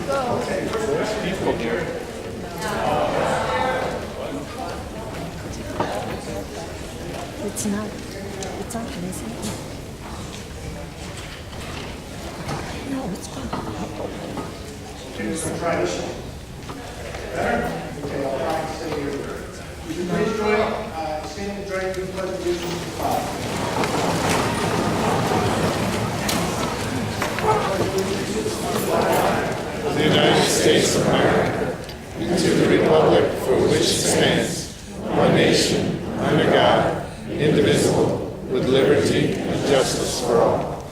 It's not open, is it? No, it's fine. Try this one. Better? Okay, I'll try and stay here. Would you please stand and join the pledge of allegiance to the flag. The United States of America, and to the republic for which it stands, one nation, under God, indivisible, with liberty and justice for all.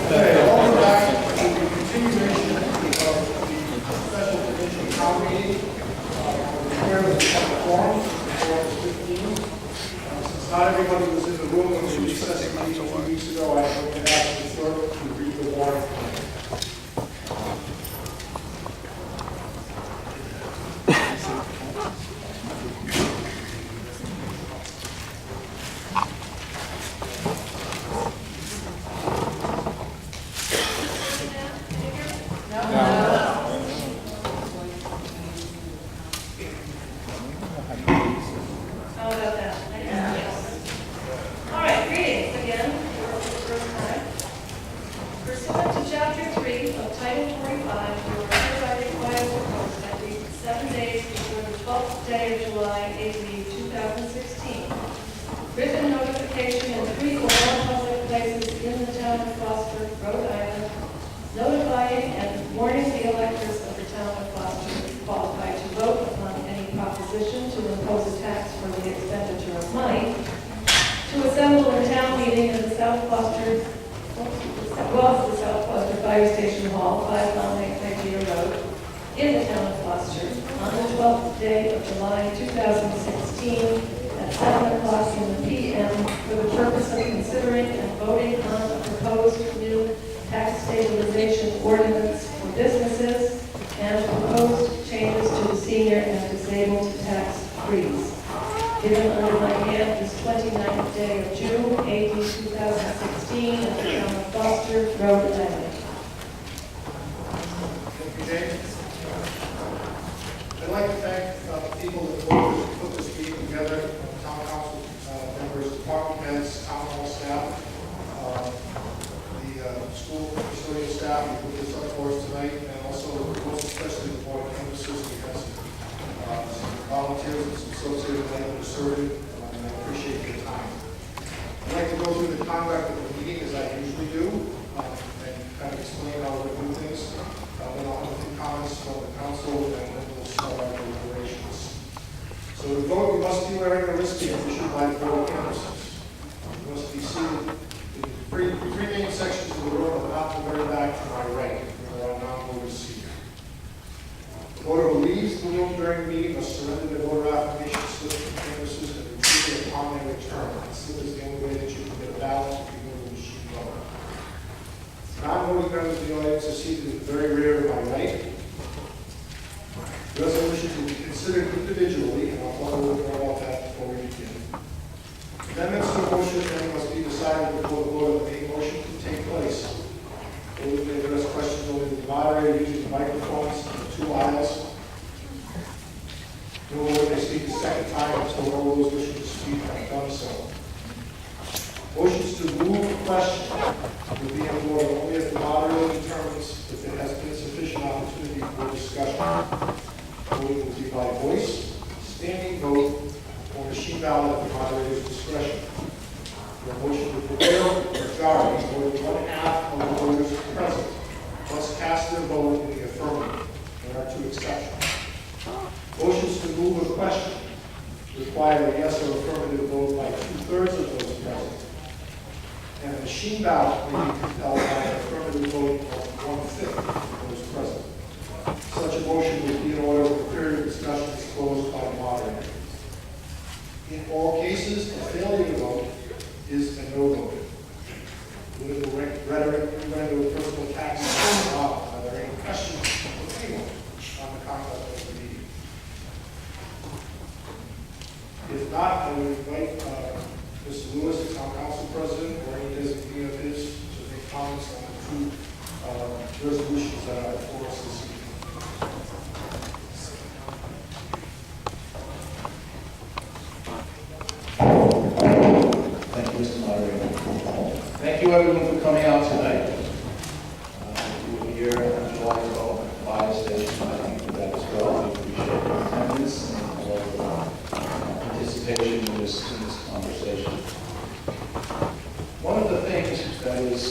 Welcome back to the continuation of the special division town meeting. Where the public forum for 15. Since not everybody was in the room when we recessed the meeting 2 weeks ago, I would ask the clerk to read the warrant. How about that? Yes. All right, greetings again for the first time. Pursuant to Chapter 3 of Title 45, you are hereby required to post at least 7 days before the 12th day of July, A.D. 2016. Written notification in 3 or more public places in the town of Gloucester, Rhode Island, notifying and warning the electors of the town of Gloucester qualified to vote upon any proposition to impose a tax for the expenditure of money, to assemble a town meeting in the South Gloucester, the South Gloucester Fire Station Hall, 5 Mount Nigeria Road, in the town of Gloucester, on the 12th day of July 2016, at 7 o'clock in the p.m., for the purpose of considering and voting on a proposed new tax stabilization ordinance for businesses and proposed changes to the senior and disabled tax freeze. Given under my hand this 29th day of June, A.D. 2016, at the town of Gloucester, Rhode Island. Thank you, James. I'd like to thank the people that put this meeting together, town council members, department heads, town hall staff, the school custodial staff who put this up for us tonight, and also most especially the board of canvassers. We had some volunteers and some associated that were serving, and I appreciate your time. I'd like to go through the conduct of the meeting as I usually do, and kind of explain how we do things. Then I'll have a few comments from the council, and then we'll start our deliberations. So to vote, you must be wearing a wristband issued by the board of canvassers. You must be seated in the three main sections of the room, at the top and very back to my right, where our non-voters seated. The voter who leaves the room during the meeting must surrender their voter affirmation slip to the canvassers and retrieve it upon their return. That slip is the only way that you can get a ballot if you go to the machine voter. Non-voting members of the audience are seated at the very rear to my right. Resolutions will be considered individually, and I'll talk a little more about that before we begin. Amendments to the motion then must be decided before the vote of the main motion can take place. Those may address questions only to the moderator using the microphones in the 2 aisles. No one may speak a second time until all those wishing to speak have done so. Motions to move a question will be in order only if the moderator determines if there has been sufficient opportunity for discussion. Voting will be by voice, standing vote, or machine ballot at the moderator's discretion. The motion to prepare a majority, more than 1/2 of the voters present, must cast their vote in the affirmative. There are 2 exceptions. Motions to move a question require a yes or affirmative vote by 2/3 of those present. And a machine ballot may be compelled by an affirmative vote of 1/5 of those present. Such a motion will be in order if the period of discussion is closed by the moderator. In all cases, a failure to vote is a no vote. Political rhetoric render a personal tax. Are there any questions from anyone on the conduct of the meeting? If not, I would invite Mr. Lewis, the town council president, or any designee of his, to make comments on the two resolutions that are before us this evening. Thank you, Mr. Moderator. Thank you, everyone, for coming out tonight. You were here on July 12th at the fire station. I think that as well. We appreciate your attendance and your participation in this conversation. One of the things that is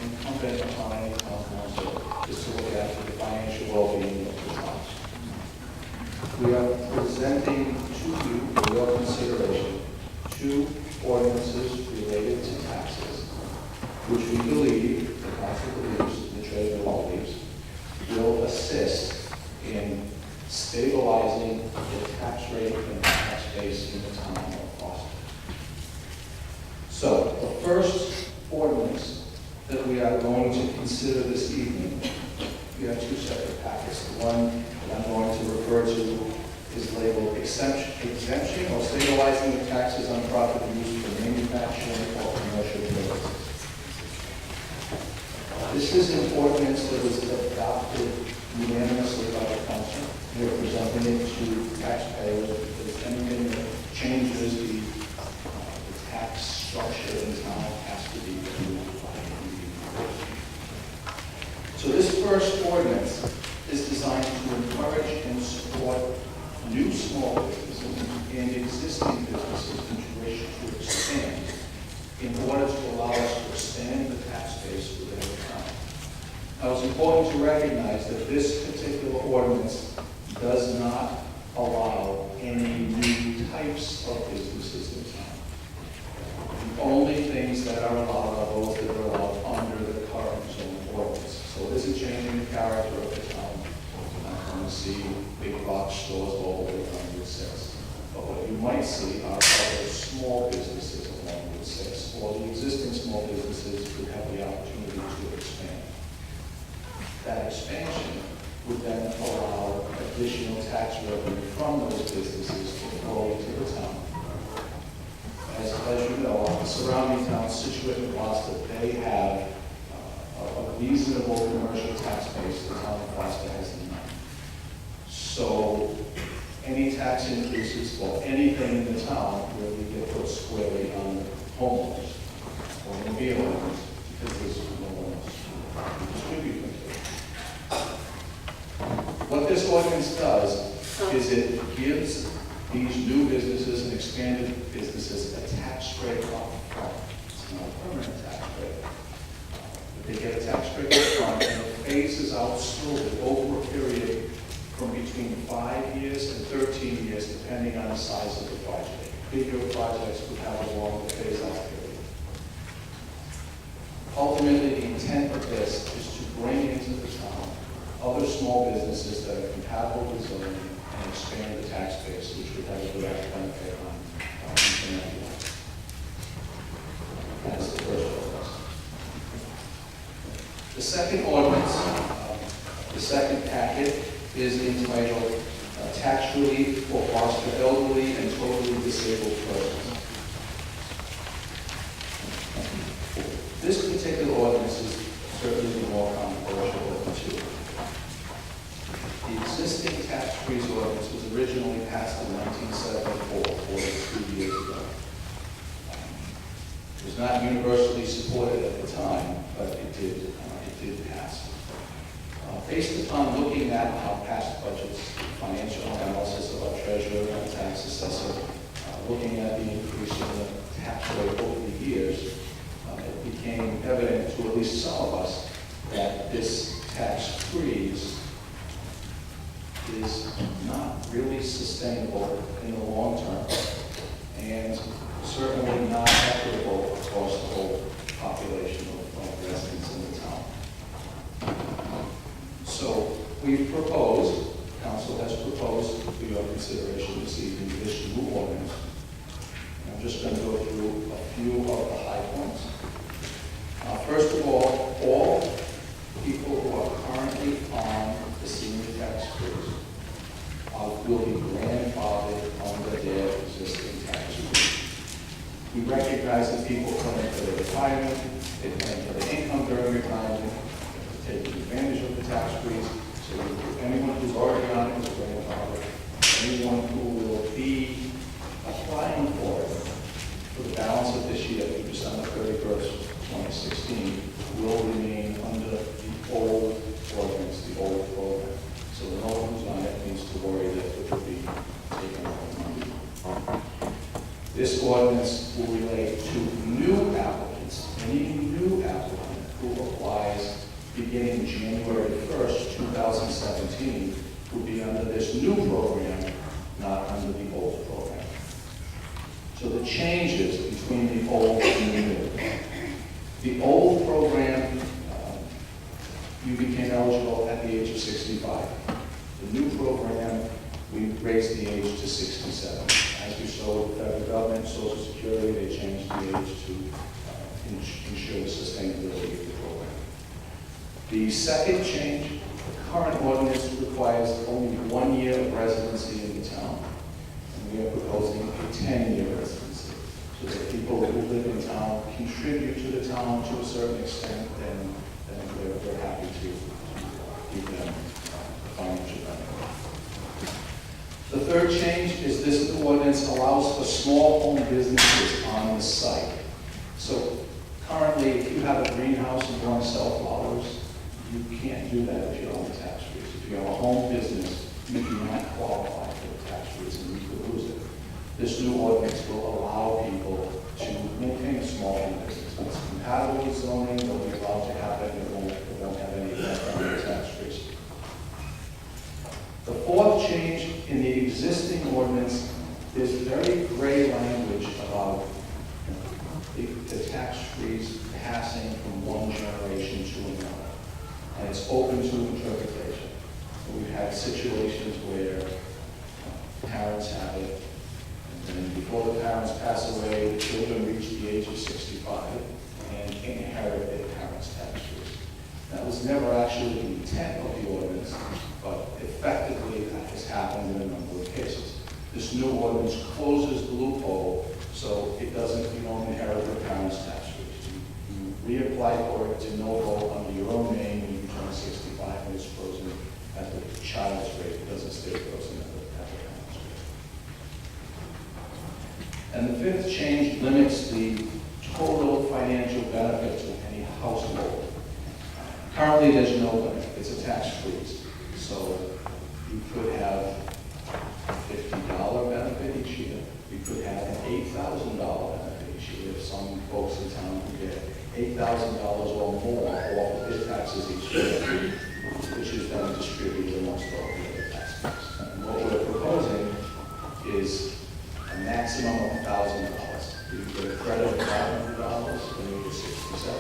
incumbent upon any town council is to look after the financial well-being of the town. We are presenting to you, for your consideration, two ordinances related to taxes, which we believe, the council believes, the treasurer believes, will assist in stabilizing the tax rate and tax base in the town of Boston. So, the first ordinance that we are going to consider this evening, we have two separate packets. The one that I'm going to refer to is labeled exemption or stabilizing the taxes on property used for manufacturing or commercial purposes. This is an ordinance that was adopted unanimously by the council. We are presenting it to taxpayers because anything that changes the tax structure in town has to be approved by the. So this first ordinance is designed to encourage and support new small businesses and existing businesses which wish to expand in order to allow us to expand the tax base within the town. Now, it's important to recognize that this particular ordinance does not allow any new types of businesses in town. The only things that are allowed are those that are allowed under the current zoning ordinance. So it isn't changing the character of the town. You're not going to see big box stores all the way down Route 6. But what you might see are other small businesses along Route 6, or the existing small businesses who have the opportunity to expand. That expansion would then allow additional tax revenue from those businesses to flow into the town. As you know, the surrounding towns, Situate and Gloucester, they have a reasonable commercial tax base. The town of Gloucester has none. So any tax increases or anything in the town really get put squarely on homeowners or automobile owners because there's no one else to distribute them to. What this ordinance does is it gives these new businesses and expanded businesses a tax break up front. It's not a permanent tax break. But they get a tax break up front and it phases out slowly over a period from between 5 years and 13 years, depending on the size of the project. Bigger projects would have a longer phase-out period. Ultimately, the intent of this is to bring into the town other small businesses that are compatible with zoning and expand the tax base, which would have a direct benefit on each and every one. That's the first ordinance. The second ordinance, the second packet, is entitled Tax Relief for Foster Elderly and Totally Disabled Persons. This particular ordinance is certainly the more controversial of the two. The existing tax freeze ordinance was originally passed in 1974, 42 years ago. It was not universally supported at the time, but it did pass. Based upon looking at how past budgets, financial analysis of our treasurer and tax assessor, looking at the increase in the tax rate over the years, it became evident to at least some of us that this tax freeze is not really sustainable in the long term, and certainly not equitable across the whole population of residents in the town. So we've proposed, council has proposed for your consideration this evening, this new ordinance. I'm just going to go through a few of the high points. First of all people who are currently on the senior tax freeze will be grandfathered under their existing We recognize that people plan for their retirement, they plan for their income during retirement, they're taking advantage of the tax freeze. So anyone who's already on it is a grandfather. Anyone who will be applying for it for the balance of this year, through December 31st, 2016, will remain under the old ordinance, the old program. So no one who's on it needs to worry that it will be taken away. This ordinance will relate to new applicants. Any new applicant who applies beginning January 1st, 2017, will be under this new program, not under the old program. So the changes between the old and the new. The old program, you became eligible at the age of 65. The new program, we raised the age to 67. As we saw with the federal government, Social Security, they changed the age to ensure the sustainability of the program. The second change, the current ordinance requires only 1 year of residency in the town. And we are proposing a 10-year residency, so that people who live in town contribute to the town to a certain extent, and we're happy to give them financial benefit. The third change is this new ordinance allows for small home businesses on the site. So currently, if you have a greenhouse and you want to sell flowers, you can't do that if you're on the tax freeze. If you have a home business, you do not qualify for the tax freeze and you could lose it. This new ordinance will allow people to maintain a small home business. It's compatible with zoning, they'll be allowed to have it, and it won't have any effect on the tax freeze. The fourth change in the existing ordinance is very gray language about the tax freeze passing from one generation to another. And it's open to interpretation. We've had situations where parents have it, and then before the parents pass away, the children reach the age of 65 and inherit their parents' tax freeze. That was never actually the intent of the ordinance, but effectively that has happened in a number of cases. This new ordinance closes the loophole, so it doesn't, you don't inherit your parents' tax freeze. You reapply for it de novo under your own name when you turn 65, and it's frozen at the child's rate. It doesn't stay frozen at the parent's rate. And the fifth change limits the total financial benefit to any household. Currently, there's no limit. It's a tax freeze. So you could have a $50 benefit each year. You could have an $8,000 benefit each year. If some folks in town can get $8,000 or more off of their taxes each year, which is then distributed amongst all the other taxpayers. And what we're proposing is a maximum of $1,000. You get a credit of $500 when you get 67,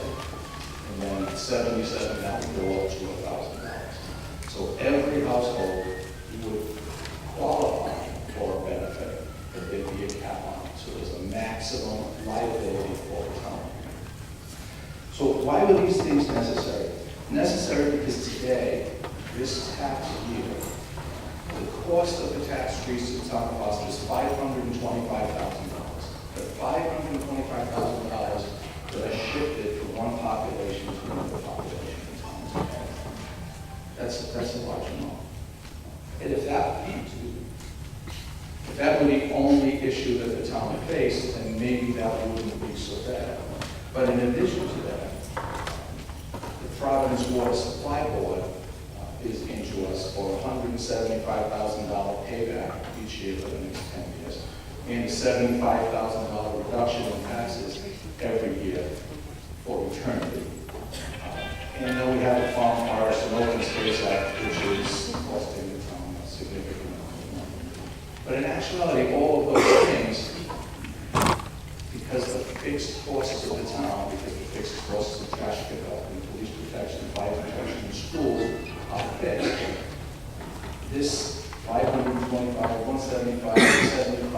and then 77 that would go up to $1,000. So every household would qualify for a benefit, but there'd be a cap on it. So there's a maximum liability for the town. So why were these things necessary? Necessary because today, this tax year, the cost of the tax freeze to the town of Gloucester is $525,000. But $525,000 that are shifted from one population to another population in town. That's a large amount. And if that were the only issue that the town faced, then maybe that wouldn't be so bad. But in addition to that, the Providence Water Supply Board is into us for $175,000 payback each year for the next 10 years, and a $75,000 reduction in taxes every year for eternity. And then we have the Farm Forest and Open Space Act, which is costing the town a significant amount of money. But in actuality, all of those things, because the fixed costs of the town, because the fixed costs of trash pickup and police protection, fire protection, and schools are fixed, this 525, 175, 75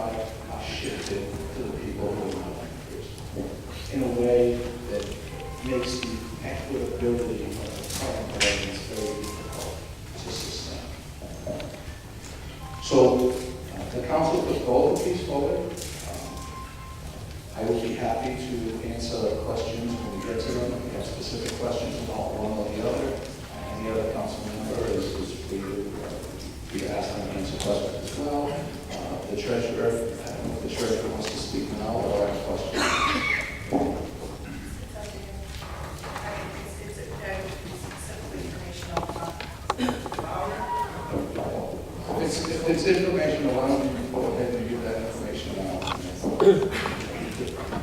are shifted to the people who are not increased in a way that makes the equitability of the current ordinance very difficult to sustain. So the council put both of these forward. I will be treasurer, if the treasurer wants to speak now or ask questions. If it's informational, why don't you go ahead and give that information now?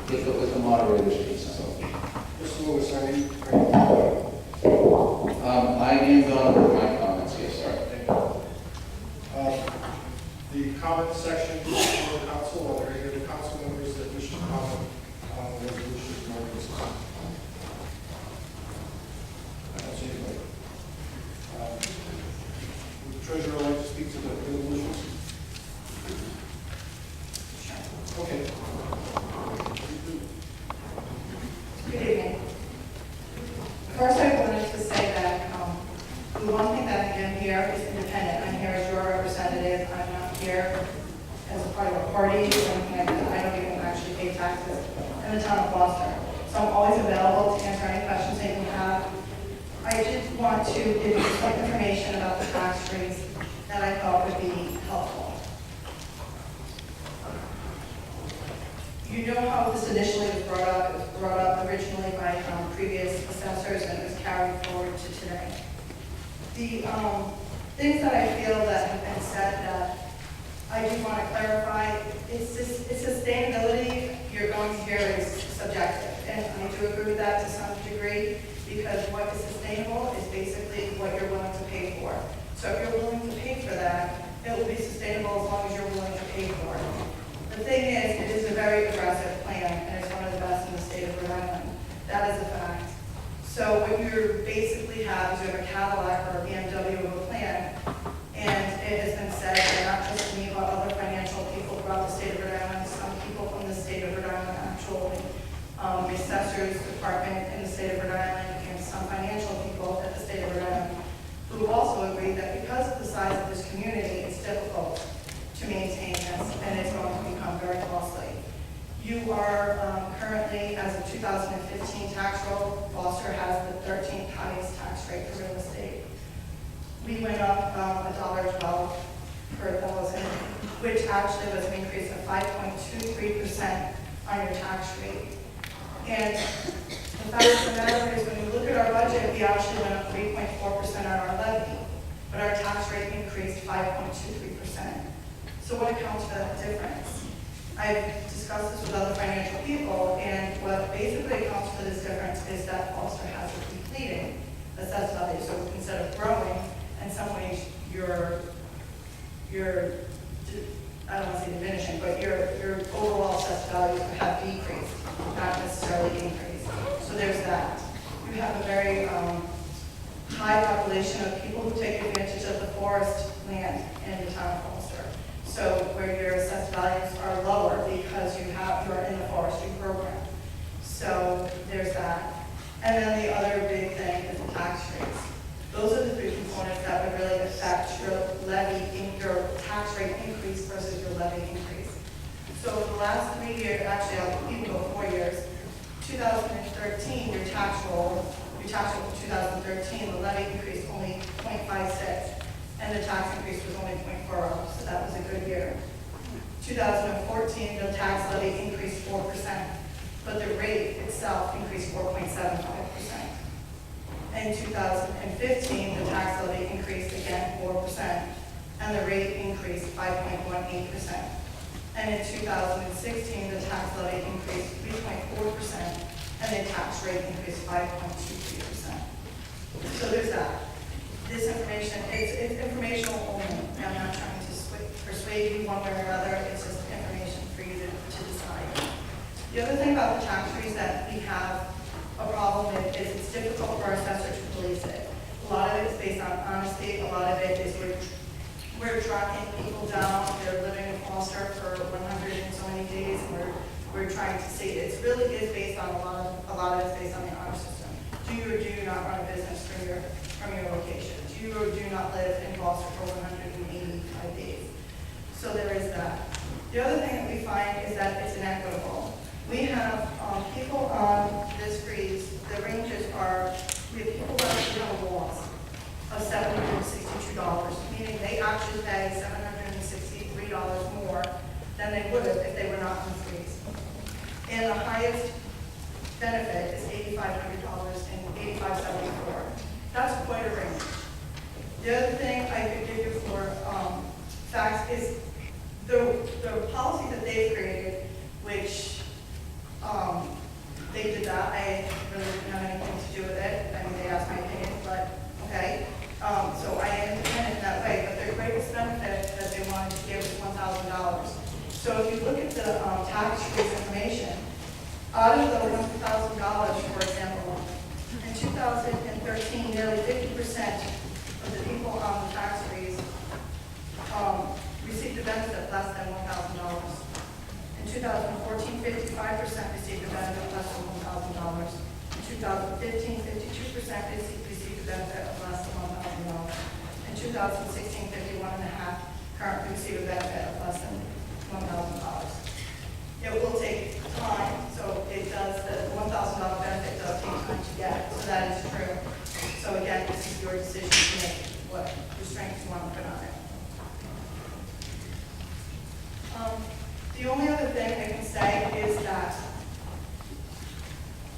Let the moderator speak. Mr. Lewis, are you? I am done with my comments, yes, sir. The comment section for the council, are there any of the council members that wish to comment on the resolution or this? I don't see anybody. Would the treasurer like to speak to the resolutions? Okay. Good evening. First, I wanted to say that the one thing that I am here is independent. I'm here as your representative. I'm not here as a part of a party or anything like that. I don't even actually pay taxes in the town of Gloucester. So I'm always available to answer any questions that you have. I did want to give you some information about the tax rates that I thought would be helpful. You know how this initially was brought up? It was brought up originally by previous assessors and it was carried forward to today. The things that I feel that have been said that I do want to clarify, it's sustainability you're going to hear is subjective. And I do agree with that to some degree because what is sustainable is basically what you're willing to pay for. So if you're willing to pay for that, it will be sustainable as long as you're willing to pay for it. The thing is, it is a very aggressive plan, and it's one of the best in the state of Rhode Island. That is a fact. So what you basically have is you have a Cadillac or a BMW of a plan, and it has been said, and not just me, but other financial people throughout the state of Rhode Island, some people from the state of Rhode Island, actually, the assessor's department in the state of Rhode Island, and some financial people at the state of Rhode Island, who have also agreed that because of the size of this community, it's difficult to maintain this, and it's going to become very costly. You are currently, as of 2015 tax roll, Gloucester has the 13th highest tax rate for real estate. We went up $1.12 per thousand, which actually was an increase of 5.23% on your tax rate. And the fact of the matter is, when you look at our budget, we actually went up 3.4% on our levy, but our tax rate increased 5.23%. So what accounts for that difference? I've discussed this with other financial people, and what basically accounts for this difference is that Gloucester has a depleting assessed value. So instead of growing, in some ways you're I don't want to say diminishing, but your overall assessed values have decreased, not necessarily increased. So there's that. You have a very high population of people who take advantage of the forest land in the town of Gloucester. So where your assessed values are lower because you're in the forestry program. So there's that. And then the other big thing is the tax rates. Those are the three components that would really affect your your tax rate increase versus your levy increase. So the last 3 years, actually I'll even go 4 years, 2013, your tax roll for 2013, the levy increased only 0.56. And the tax increase was only 0.40, so that was a good year. 2014, the tax levy increased 4%, but the rate itself increased 4.75%. In 2015, the tax levy increased again 4%, and the rate increased 5.18%. And in 2016, the tax levy increased 3.4%, and the tax rate increased 5.23%. So there's that. This information, it's informational only. I'm not trying to persuade you one way or another. It's just information for you to decide. The other thing about the tax trees that we have a problem with is it's difficult for our assessor to police it. A lot of it is based on honesty. A lot of it is we're tracking people down. They're living in Gloucester for 100 and so many days, and we're trying to see. It really is based on a lot of it's based on the honor system. Do you or do you not run a business from your location? Do you or do not live in Gloucester for 185 days? So there is that. The other thing that we find is that it's inequitable. We have people on this freeze, the ranges are, we have people that actually have a loss of $762, meaning they actually pay $763 more highest benefit is $8,500 and $8,574. That's quite a range. The other thing I could give you for facts is the policy that they've created, which they did that. I really didn't have anything to do with it. I mean, they asked my opinion, but okay. So I am independent in that way, but their greatest benefit that they wanted to give is $1,000. So if you look at the tax freeze information, out of the $1,000, for example, in 2013, nearly 50% of the people on the tax freeze received a benefit less than $1,000. In 2014, 55% received a benefit less than $1,000. In 2015, 52% received a benefit of less than $1,000. In 2016, 51.5% currently receive a benefit of less than $1,000. It will take time, so it does, the $1,000 benefit does take time to get, so that is true. So again, this is your decision to make what restraints you want to put on it. The only other thing I can say is that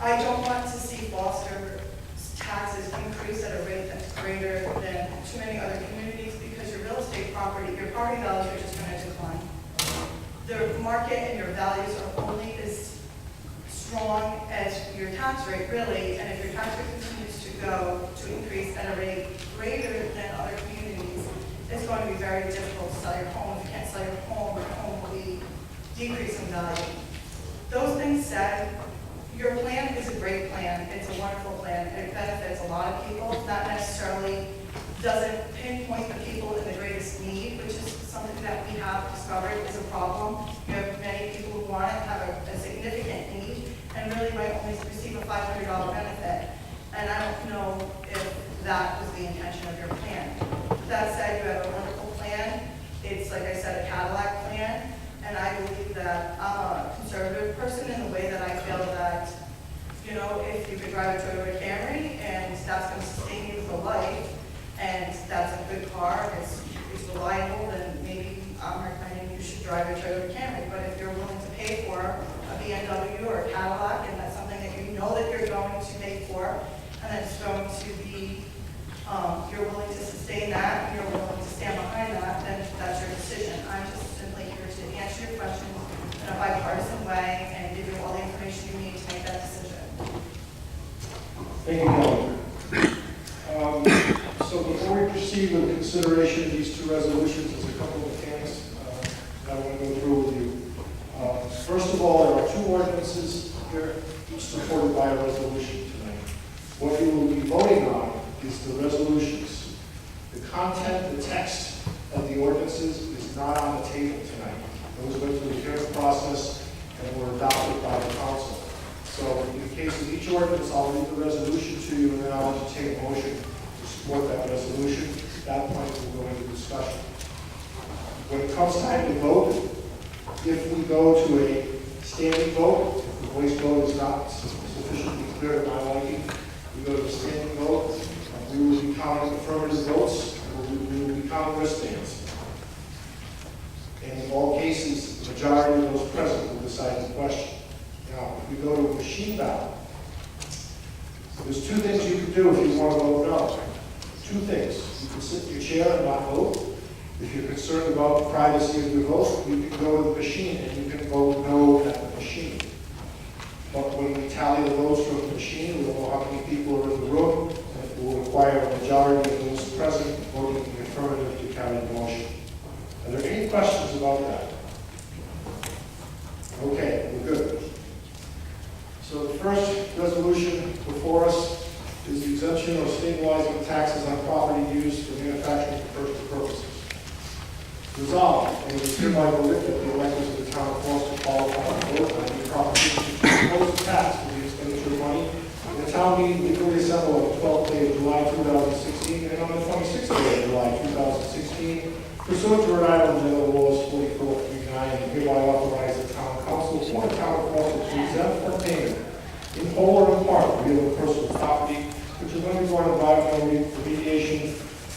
I don't want to see Foster taxes increase at a rate that's greater than too many other communities, because your real estate property, your property values are just going to decline. The market and your values are only as strong as your tax rate, really, and if your tax rate continues to increase at a rate greater than other communities, it's going to be very difficult to sell your home. If you can't sell your home will be decreasing value. Those things said, your plan is a great plan. It's a wonderful plan. It benefits a lot of people. Not necessarily doesn't pinpoint the people in the greatest need, which is something that we have discovered is a problem. You have many people who want it, have a significant need, and really might only receive a $500 benefit. And I don't know if that was the intention of your plan. That said, you have a wonderful plan. It's, like I said, a Cadillac plan. And I believe that I'm a conservative person in the way that I feel that, you know, if you could drive a Toyota Camry and that's going to sustain you for life, and that's a good car, it's reliable, then maybe I'm recommending you should drive a Toyota Camry. But if you're willing to pay for a BMW or a Cadillac, and that's something that you know that you're going to pay for, and that's going to be, you're willing to sustain that, you're willing to stand behind that, then that's your decision. I'm just simply here to answer your questions in a bipartisan way and give you all the information you need to make that decision. Thank you, Kelly. So before we proceed with consideration of these two resolutions, there's a couple of mechanics that I want to go through with you. First of all, there are two ordinances here, each supported by a resolution tonight. What you will be voting on is the resolutions. The content, the text of the ordinances is not on the table tonight. Those went through the hearing process and were adopted by the council. So in the case of each ordinance, I'll read the resolution to you, and then I'll entertain a motion to support that resolution. At that point, we'll go into discussion. When it comes time to vote, if we go to a standing vote, if the voice vote is not sufficiently clear to my liking, we go to a standing vote. We will be counting affirmative votes, and we will be counting wristbands. And in all cases, the majority of those present will decide the question. Now, if we go to a machine ballot, there's two things you can do if you want to vote no. Two things. You can sit in your chair and not vote. If you're concerned about the privacy of your vote, you can go to the machine and you can vote no at the machine. But when we tally the votes from the machine, we'll know how many people are in the room, and it will require a majority of those present voting in the affirmative to carry the motion. Are there any questions about that? Okay, we're good. So the first resolution before us is the exemption of stabilizing taxes on property used for manufacturing and commercial purposes. Resolved, and it is hereby voted that the electors of the town of Foster qualify to vote on the proposition to impose a tax for the expenditure of money in the town meeting legally assembled on the 12th day of July 2016 and on the 26th day of July 2016, pursuant to Rhode Island General Laws 4439, and hereby authorize the town council for the town of Foster to exempt from payment in whole or in part real and personal property which is undergone environmental remediation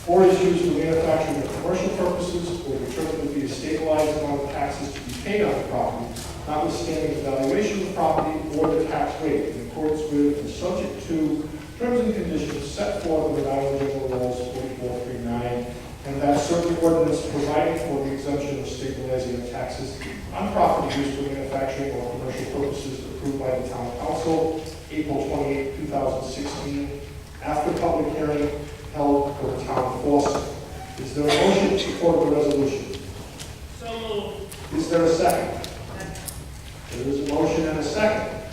or is used for manufacturing or commercial purposes or determined to be a stabilized amount of taxes to be paid on the property, notwithstanding the valuation of the property or the tax rate, in accordance with and subject to terms and conditions set forth in the Rhode Island General Laws 4439, and that certain ordinance providing for the exemption of state and resident taxes on property used for manufacturing or commercial purposes approved by the town council April 28, 2016, after public hearing held for the town of Boston. Is there a motion to support the resolution? So moved. Is there a second? There is a motion and a second.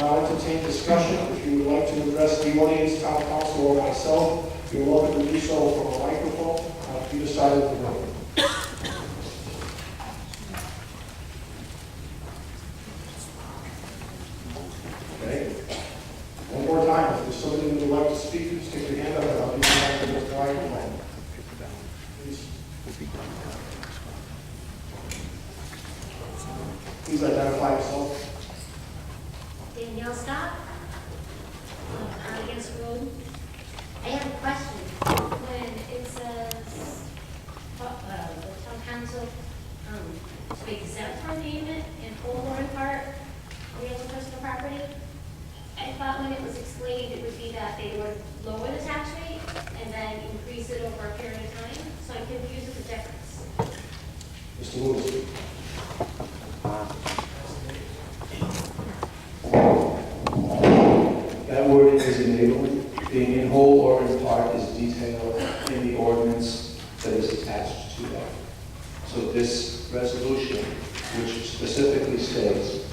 I'll now entertain discussion. If you would like to address the audience, town council, or myself, you're welcome to do so from a microphone on either side of the room. Okay. One more time, if there's somebody who would like to speak, just stick your hand up and I'll give you back to the microphone. Please. Please identify yourself. Danielle Scott, Against Road. I have a question. When it says, the town council, to exempt from payment in whole or in part, real and personal property, I thought when it was explained, it would be that they would lower the tax rate and then increase it over a period of time, so I'm confused with the difference. Mr. Lewis. That word is enabling. Being in whole or in part is detailed in the ordinance that is attached to that. So this resolution, which specifically states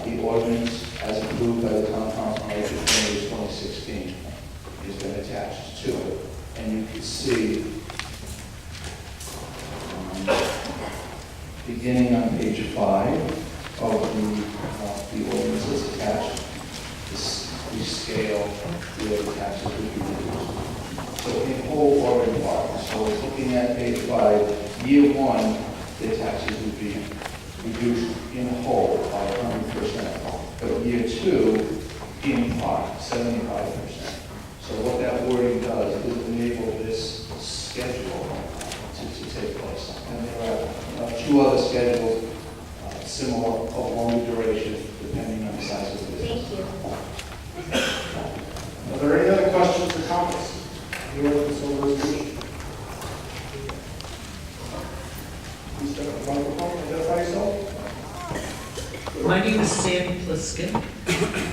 the ordinance as approved by the town council on April 20, 2016, has been attached to it. And you can see, beginning on page 5 of the ordinance that's attached, we scale where the taxes would be reduced. So in whole or in part. So looking at page 5, year 1, the taxes would be reduced in whole by 100%. But year 2, in part, 75%. So what that wording does is enable this schedule to take place. And there are 2 other schedules similar of longer duration depending on the size of the business. Thank you. Are there any other questions or comments? The ordinance or resolution? Please step up to the microphone, identify yourself. My name is Sam Pliskin,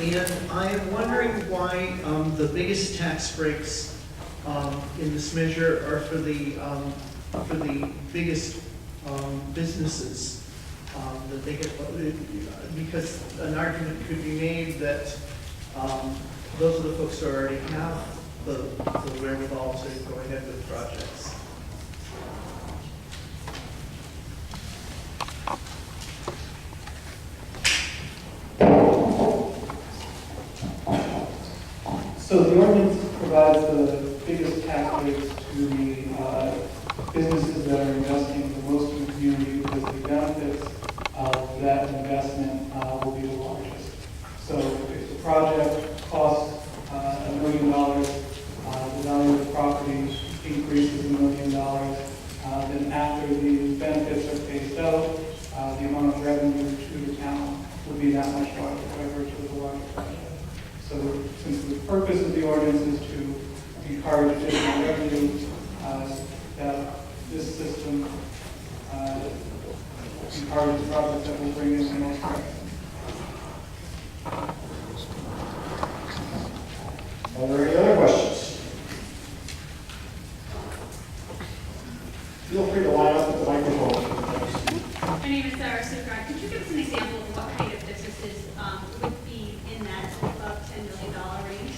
and I am wondering why the biggest tax breaks in this measure are for the biggest businesses that they get, because an argument could be made that those are the folks who already have the wherewithal to go ahead with projects. So the ordinance provides the biggest tax rates to the businesses that are investing the most in the community because the benefits of that investment will be the largest. So if the project costs $1 million, the value of the property increases $1 million, then after the benefits are phased out, the amount of revenue to the town will be that much larger by virtue of the larger project. So since the purpose of the ordinance is to encourage additional revenue, that this system encourages projects that will bring in the most revenue. Are there any other questions? Feel free to line up at the microphone. My name is Sarah Sukar. Could you give us an example of what kind of businesses would be in that above $10 million range?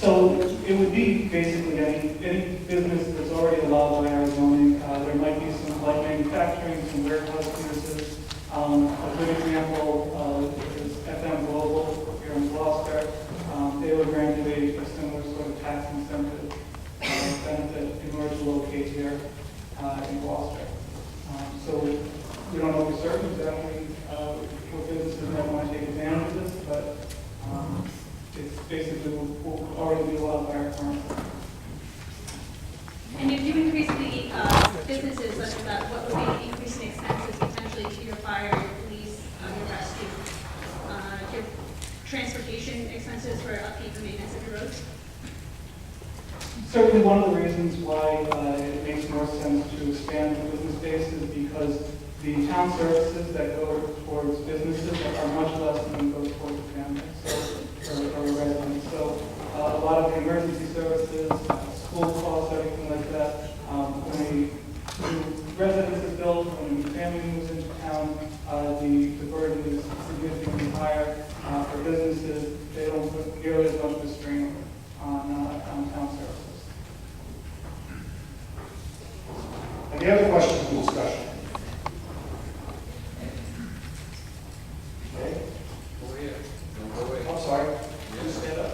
So it would be basically any business that's already allowed by our zoning. There might be some light manufacturing, some warehouse businesses. A good example is FM Global here in Gloucester. They were granted a similar sort of tax incentive benefit in order to locate here in Gloucester. So we don't know for certain exactly what businesses might want to take advantage of this, but it's basically will already be a lot higher currently. And if you increase the businesses such as that, what would be the increase in expenses potentially to your fire, your police, your rescue, your transportation expenses for upkeep and maintenance of your roads? Certainly one of the reasons why it makes more sense to expand the business base is because the town services that go towards businesses are much less than goes towards the family, or residents. So a lot of the emergency services, school costs, everything like that, when a new residence is built, when a new family moves into town, the burden is significantly higher. For businesses, they don't put nearly as much of a strain on town services. Any other questions for discussion? Okay. I'm sorry. Just stand up.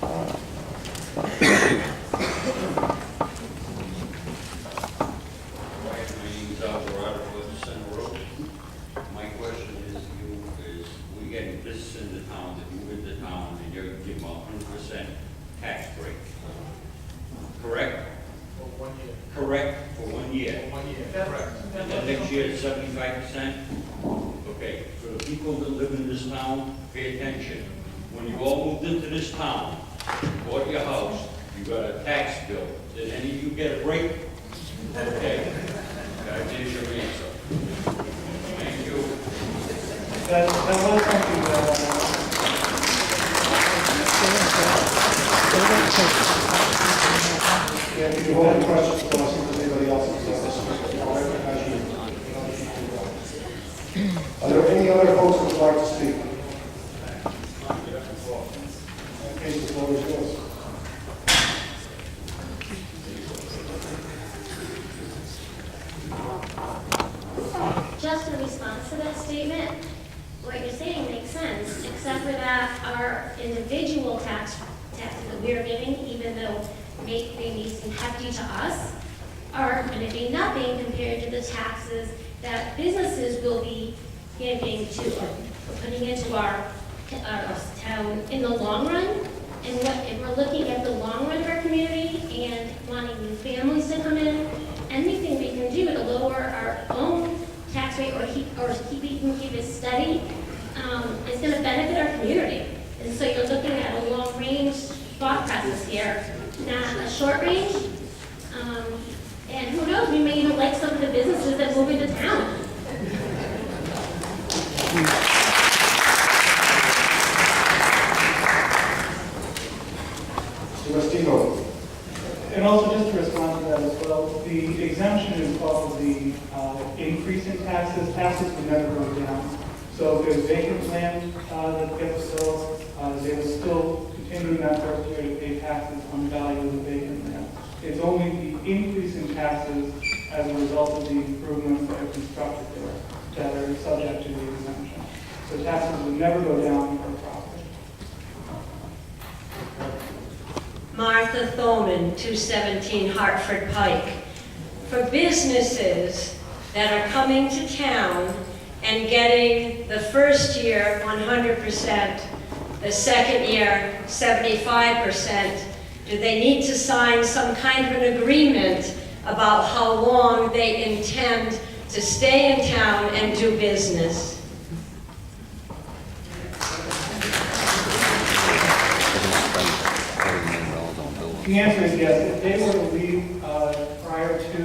My name is Alvarado, with Center Road. My question is, we get business in the town, that move into town, and you're giving them 100% tax break. Correct? For 1 year. Correct, for 1 year. For 1 year. Correct. And then next year, it's 75%? Okay, for the people that live in this town, pay attention. When you all moved into this town, bought your house, you got a tax bill. Did any of you get a break? Okay. There's your answer. Thank you. That was something that Yeah, if you have any questions, for us, if anybody else has I'll recognize you. Are there any other folks who would like to speak? In case the floor is yours. Just in response to that statement, what you're saying makes sense, except for that our individual taxes that we're giving, even though they may seem hefty to us, are going to be nothing compared to the taxes that businesses will be giving to, or putting into our town in the long run. And if we're looking at the long run of our community and wanting new families to come in, anything we can do to lower our own tax rate or keep it steady is going to benefit our community. And so you're looking at a long range thought process here, not a short range. And who knows, we may even like some of the businesses that move into town. Mr. And also, just to respond to that as well, the exemption is off of the increase in taxes. Taxes will never go down. So if there's vacant land that gets built, they will still continue in that first year to pay taxes on the value of the vacant land. It's only the increase in taxes as a result of the improvements that are constructed there that are subject to the exemption. So taxes will never go down per property. Martha Thoman, 217 Hartford Pike. For businesses that are coming to town and getting the first year 100%, the second year 75%, do they need to sign some kind of an agreement about how long they intend to stay in town and do business? The answer is yes. If they were to leave prior to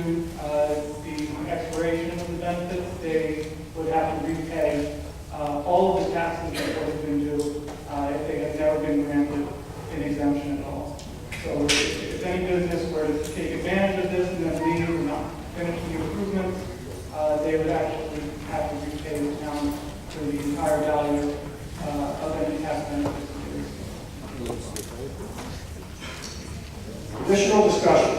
the expiration of the benefits, they would have to repay all of the taxes that would have been due if they had never been granted an exemption at all. So if any business were to take advantage of this and then leave and not finish the improvements, they would actually have to repay the town for the entire value of any tax benefits. Additional discussion.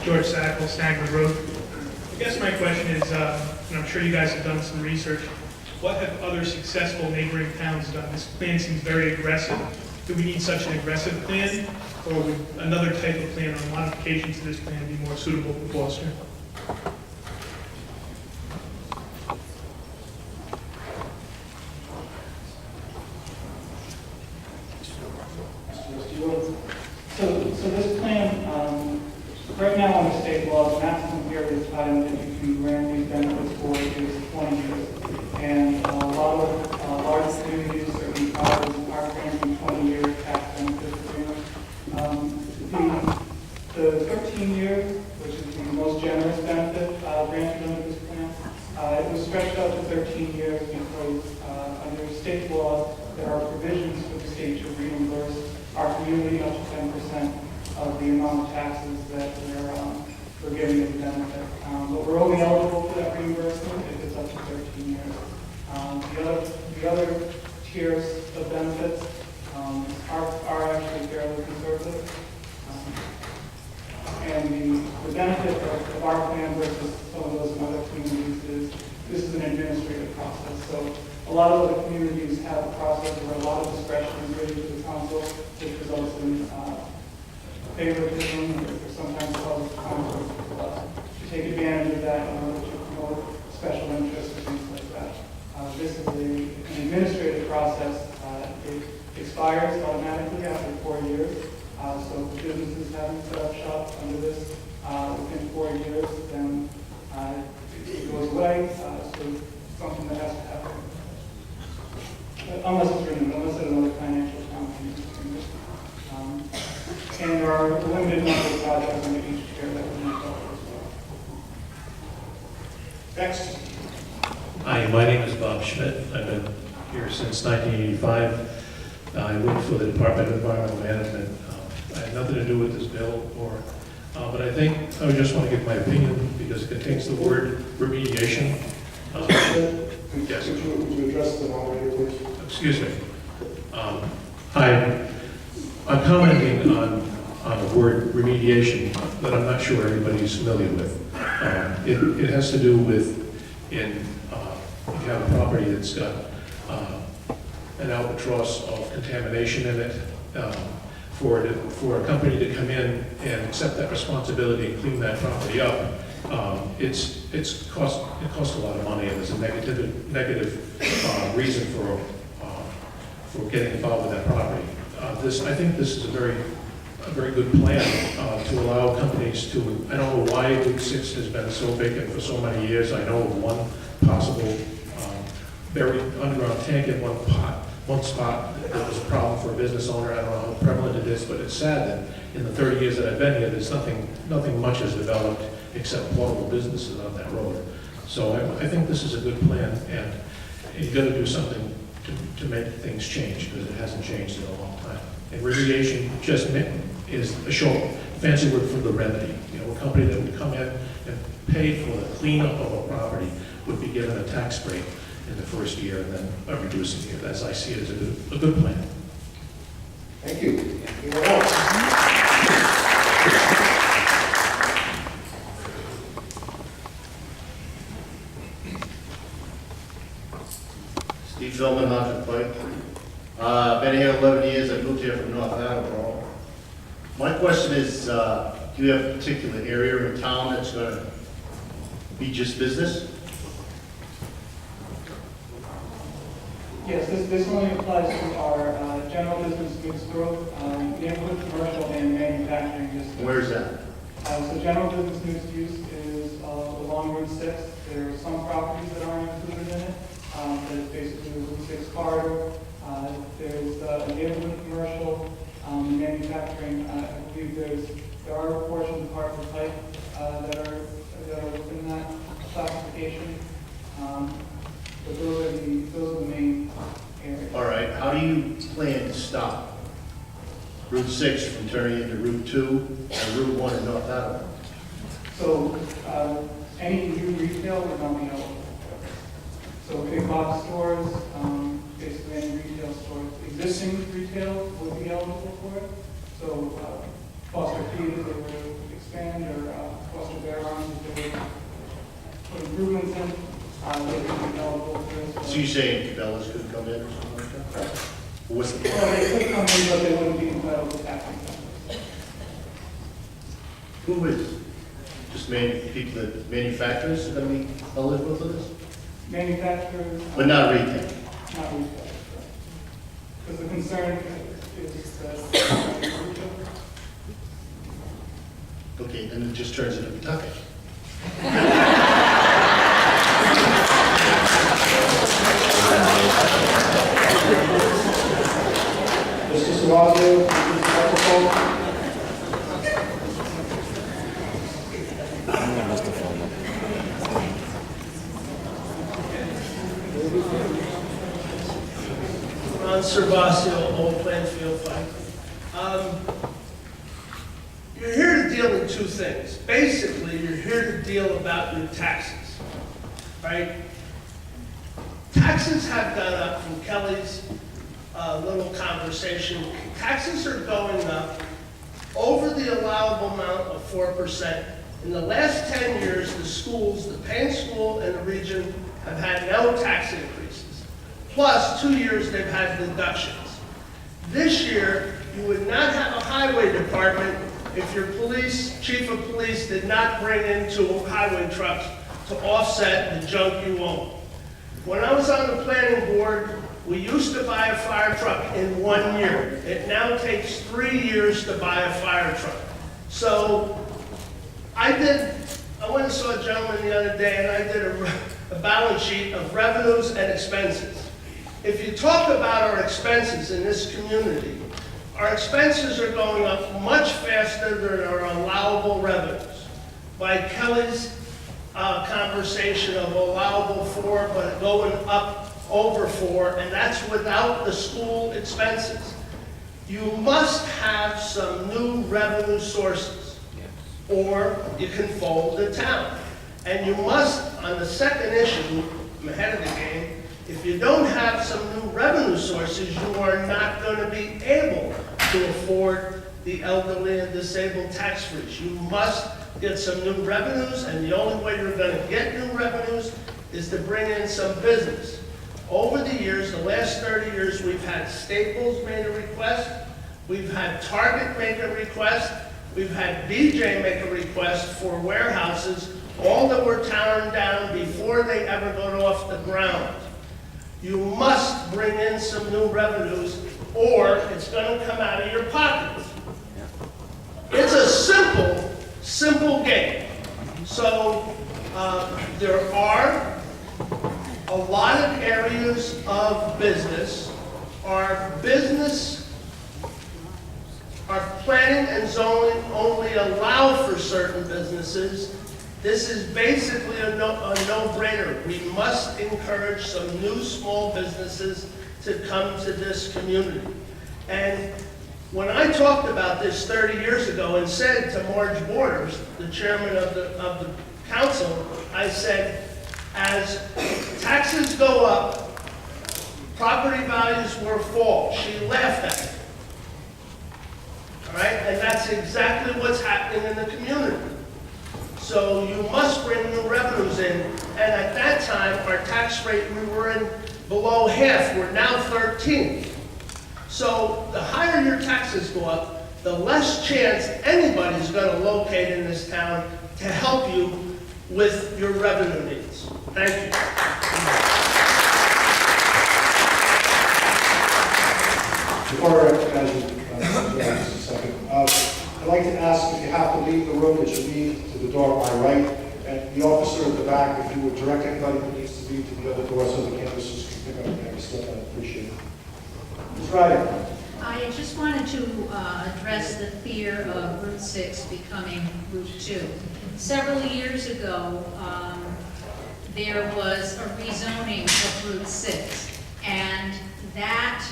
George Sackle, Stagnant Road. I guess my question is, and I'm sure you guys have done some research, what have other successful neighboring towns done? This plan seems very aggressive. Do we need such an aggressive plan? Or would another type of plan or modification to this plan be more suitable for Gloucester? So this plan, right now under state law, the maximum period of time that you can grant these benefits for is 20 years. And a lot of large communities or municipalities are granting 20-year tax benefits agreements. The 13 years, which is the most generous benefit granted under this plan, it was stretched out to 13 years because under state law, there are provisions for the state to reimburse our community up to 10% of the amount of taxes that we're giving as a benefit. But we're only eligible for that reimbursement if it's up to 13 years. The other tiers of benefits are actually fairly conservative. And the benefit of our plan versus some of those in other communities is this is an administrative process. So a lot of other communities have a process where a lot of discretion is given to the council, which results in favoritism or sometimes causes conflict to take advantage of that in order to promote special interests or things like that. This is an administrative process. It expires automatically after 4 years. So if businesses haven't set up shop under this within 4 years, then it goes away. So it's something that has to happen. Unless it's renewed, unless it's another financial company. And there are a limited number of projects under each tier that we need to cover as well. Next. Hi, my name is Bob Schmidt. I've been here since 1985. I work for the Department of Environmental Management. I have nothing to do with this bill, but I think I just want to give my opinion because it contains the word remediation. Yes. Would you address the moderator, please? Excuse me. I'm commenting on the word remediation that I'm not sure everybody's familiar with. It has to do with if you have a property that's got an albatross of contamination in it, for a company to come in and accept that responsibility and clean that property up, it costs a lot of money, and there's a negative reason for getting involved with that property. I think this is a very good plan to allow companies to. I don't know why Route 6 has been so vacant for so many years. I know of one possible buried underground tank in one spot that was a problem for a business owner. I don't know how prevalent it is, but it's sad that in the 30 years that I've been here, there's nothing much has developed except portable businesses on that road. So I think this is a good plan, and you've got to do something to make things change because it hasn't changed in a long time. And remediation just is a fancy word for the remedy. You know, a company that would come in and pay for the cleanup of a property would be given a tax break in the first year and then reducing it. As I see it as a good plan. Thank you. Anyone else? Steve Philman, Hartford Pike. Been here 11 years. I moved here from North Attleboro. My question is, do you have a particular area in town that's going to be just business? Yes, this only applies to our general business mixed growth, neighborhood, commercial, and manufacturing districts. Where is that? So general business mixed use is along Route 6. There are some properties that aren't included in it. That is basically the Route 6 corridor. There's neighborhood, commercial, manufacturing. I believe there are portions of Hartford Pike that are within that classification. But those are the main areas. All right. How do you plan to stop Route 6 from turning into Route 2 and Route 1 in North Attleboro? So any new retail would not be eligible. So big box stores, basically any retail stores, existing retail would be eligible for it. So Foster Feed, if they were to expand, or Foster Bear Arms, if they were to put improvements in, they would be eligible for this. So you're saying Cabela's could come in or something like that? What's the Well, they could come in, but they wouldn't be entitled to tax incentives. Who is? Just people that manufacturers are going to be eligible for this? Manufacturers. But not retail? Not retail. Because the concern is that. Okay, then it just turns into Kentucky. Mr. Suarez, please microphone. Ron Servacio, Old Plainfield Fight. You're here to deal with two things. Basically, you're here to deal about your taxes, right? Taxes have gone up from Kelly's little conversation. Taxes are going up over the allowable amount of 4%. In the last 10 years, the schools, the Payne School and the region have had no tax increases. Plus, 2 years they've had deductions. This year, you would not have a highway department if your chief of police did not bring in 2 highway trucks to offset the junk you own. When I was on the planning board, we used to buy a fire truck in 1 year. It now takes 3 years to buy a fire truck. So I went and saw a gentleman the other day and I did a balance sheet of revenues and expenses. If you talk about our expenses in this community, our expenses are going up much faster than our allowable revenues. By Kelly's conversation of allowable 4, but going up over 4, and that's without the school expenses. You must have some new revenue sources, or you can fold the town. And you must, on the second issue, I'm ahead of the game, if you don't have some new revenue sources, you are not going to be able to afford the elderly and disabled tax freeze. You must get some new revenues, and the only way you're going to get new revenues is to bring in some business. Over the years, the last 30 years, we've had Staples make a request, we've had Target make a request, we've had BJ make a request for warehouses, all that were torn down before they ever got off the ground. You must bring in some new revenues, or it's going to come out of your pockets. It's a simple game. So there are a lot of areas of business. Our planning and zoning only allow for certain businesses. This is basically a no-brainer. We must encourage some new small businesses to come to this community. And when I talked about this 30 years ago and said to Marge Borders, the chairman of the council, I said, as taxes go up, property values will fall. She laughed at me. All right? And that's exactly what's happening in the community. So you must bring new revenues in. And at that time, our tax rate, we were in below half. We're now 13. So the higher your taxes go up, the less chance anybody's going to locate in this town to help you with your revenue needs. Thank you. Before I recognize you, just a second, I'd like to ask if you have to leave the room, that you leave to the door on my right, and the officer at the back, if you would direct anybody who needs to leave to the other door so the canvassers can pick up every step, I'd appreciate it. Ms. Ryder. I just wanted to address the fear of Route 6 becoming Route 2. Several years ago, there was a rezoning of Route 6, and that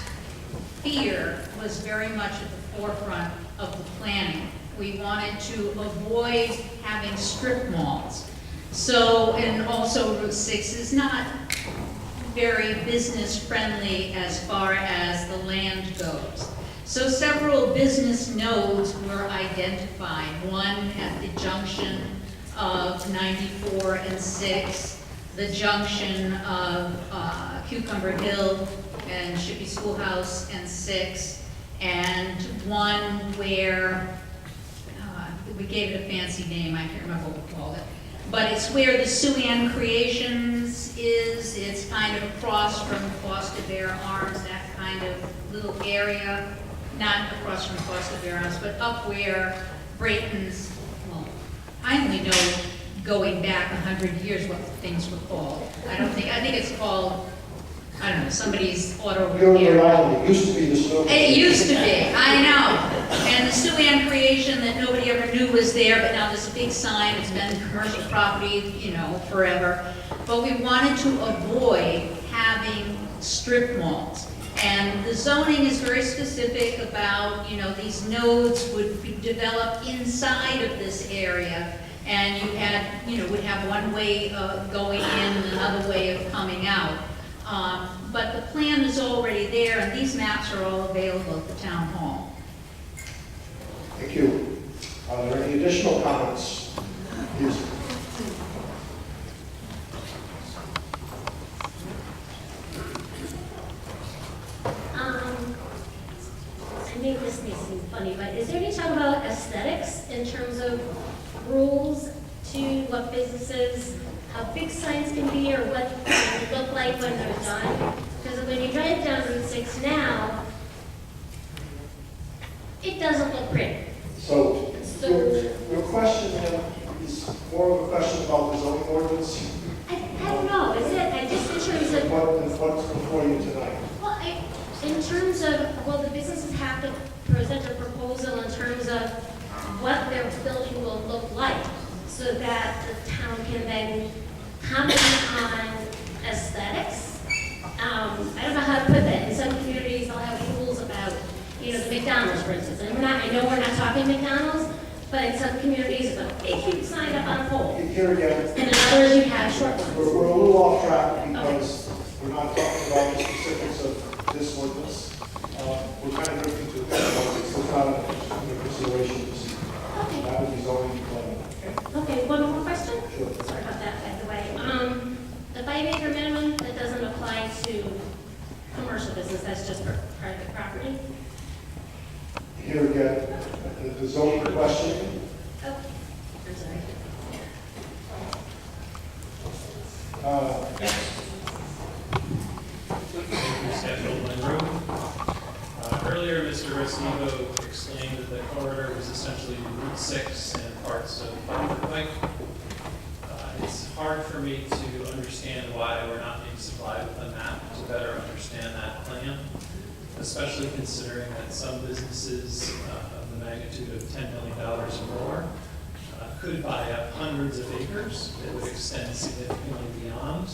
fear was very much at the forefront of the planning. We wanted to avoid having strip malls. So, and also Route 6 is not very business friendly as far as the land goes. So several business nodes were identified, one at the junction of 94 and 6, the junction of Cucumber Hill and Shippey Schoolhouse and 6, and one where we gave it a fancy name, I can't remember what we called it. But it's where the Sue-Ann Creations is, it's kind of across from Foster Bear Arms, that kind of little area. Not across from Foster Bear Arms, but up where Brayton's, well, I only know going back 100 years what things were called. I think it's called, I don't know, somebody's auto repair. It used to be the snow. It used to be, I know. And the Sue-Ann Creation that nobody ever knew was there, but now there's a big sign, it's been commercial property, you know, forever. But we wanted to avoid having strip malls. And the zoning is very specific about, you know, these nodes would be developed inside of this area. And you had, you know, would have one way of going in and another way of coming out. But the plan is already there, and these maps are all available at the town hall. Thank you. Are there any additional comments? Yes. I think this may seem funny, but is there any talk about aesthetics in terms of rules to what businesses, how big signs can be, or what they look like when they're done? Because when you drive down Route 6 now, it doesn't look pretty. So, your question then is more of a question about the zoning ordinance? I don't know, is it? I just in terms of, What's before you tonight? well, in terms of, well, the businesses have to present a proposal in terms of what their building will look like, so that the town can then comment on aesthetics. I don't know how to put that. In some communities, they'll have rules about, you know, the McDonald's, for instance. And I know we're not talking McDonald's, but in some communities, it's a big, huge sign up on a pole. Here again. And in others, you have short ones. We're a little off track because we're not talking about the specifics of this ordinance. We're kind of looking to it's not under consideration. That would be zoning plan. Okay, one more question? Sure. Sorry about that, by the way. The 5-acre minimum, that doesn't apply to commercial business, that's just for private property? Here again, the zoning question. Oh, I'm sorry. Scheduled Monroe. Earlier, Mr. Restivo explained that the corridor was essentially Route 6 and parts of Hartford Pike. It's hard for me to understand why we're not being supplied with a map to better understand that plan, especially considering that some businesses of the magnitude of $10 million or more could buy up hundreds of acres that would extend significantly beyond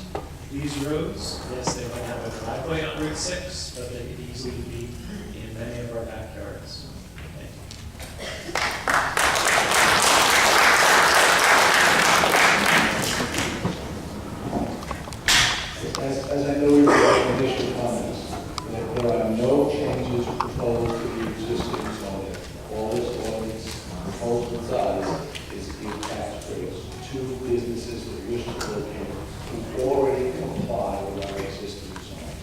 these roads. Yes, they might have a driveway on Route 6, but they could easily be in many of our backyards. Thank you. As I noted in the initial comments, that there are no changes proposed to the existing zoning. All this ordinance proposed in size is to give tax breaks to businesses that wish to locate who already comply with our existing zoning.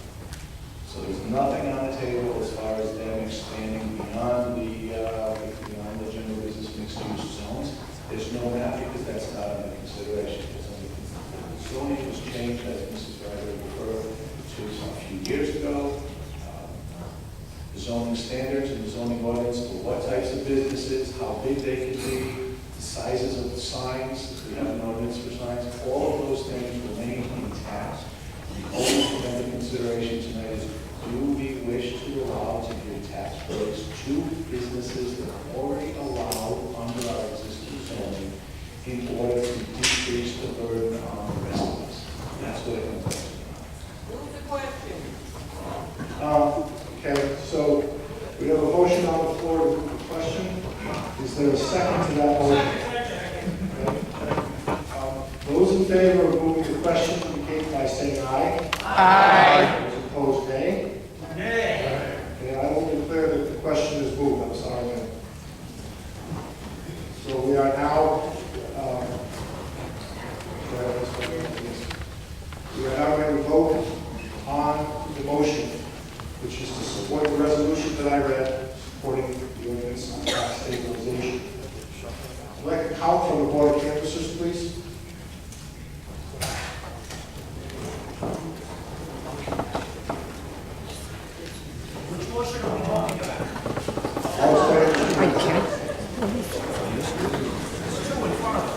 So there's nothing on the table as far as them expanding beyond the general business mixed-use zones. There's no map because that's not under consideration. Zoning was changed, as Mrs. Ryder referred to a few years ago. The zoning standards and the zoning ordinance for what types of businesses, how big they can be, the sizes of the signs, we have an ordinance for signs, all of those things remain intact. The only thing under consideration tonight is, do we wish to allow to give tax breaks to businesses that are already allowed under our existing zoning in order to decrease the burden on the rest of us? That's what it comes down to. Move the question. Okay, so we have a motion on the floor to move the question. Is there a second to that motion? Okay. Those in favor of moving the question indicate by saying aye. Aye. Those opposed, nay. Nay. Okay, I will declare that the question is moved. I'm sorry, ma'am. So we are now, we are now going to vote on the motion, which is to support the resolution that I read, supporting the ordinance on tax stabilization. count from the Board of Canvassers, please? Which motion are we talking about? All in favor? Are you kidding? There's two in front of us.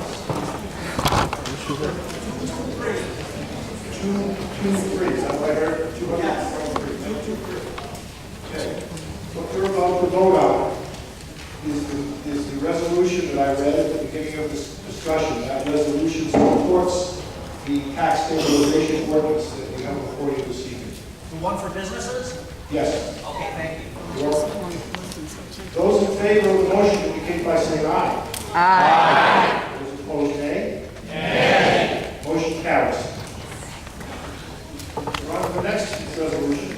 223, is that what I heard? 223. Okay. What we're about to vote on is the resolution that I read at the beginning of this discussion. That resolution supports the tax stabilization ordinance that we have before you this evening. The one for businesses? Yes. Okay, thank you. Those in favor of the motion indicate by saying aye. Aye. Those opposed, nay. Nay. Motion carries. We're on to the next resolution.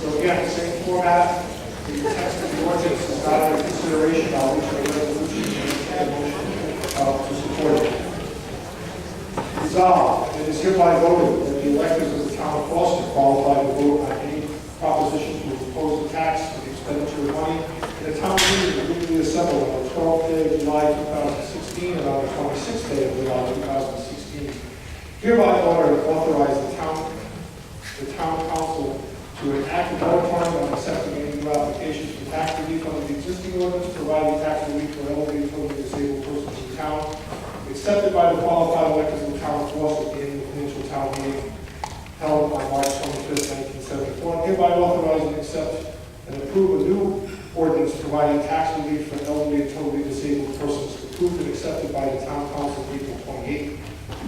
So again, same format. The text of the ordinance is not under consideration. I'll reach a resolution and a motion to support it. Resolved, it is hereby voted that the electors of the town of Foster qualify to vote on any proposition to impose a tax for the expenditure of money in the town meeting regularly assembled on the 12th day of July 2016 and on the 26th day of July 2016. Hereby order to authorize the town council to enact a moratorium on accepting any new applications for tax relief under the existing ordinance, providing tax relief for elderly and totally disabled persons in town, accepted by the qualified electors of the town of Foster at the annual provincial town meeting held on March 25th, 1974, and hereby authorize and accept and approve a new ordinance providing tax relief for elderly and totally disabled persons, approved and accepted by the town council April 28,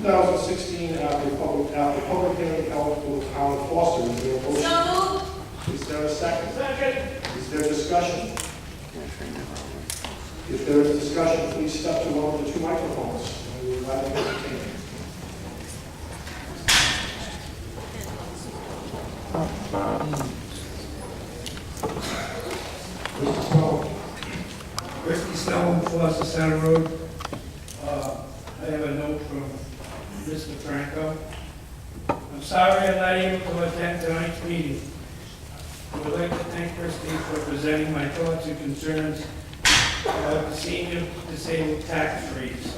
2016, after public hearing held for the town of Foster. Is there a motion? So moved. Is there a second? Second. Is there discussion? If there is discussion, please step to one of the two microphones. And we will invite you to continue. Mr. Stone. Christy Stone, Foster Center Road. I have a note from Mr. Franco. I'm sorry I'm not able to attend tonight's meeting. I would like to thank Christy for presenting my thoughts and concerns about the senior disabled tax freeze.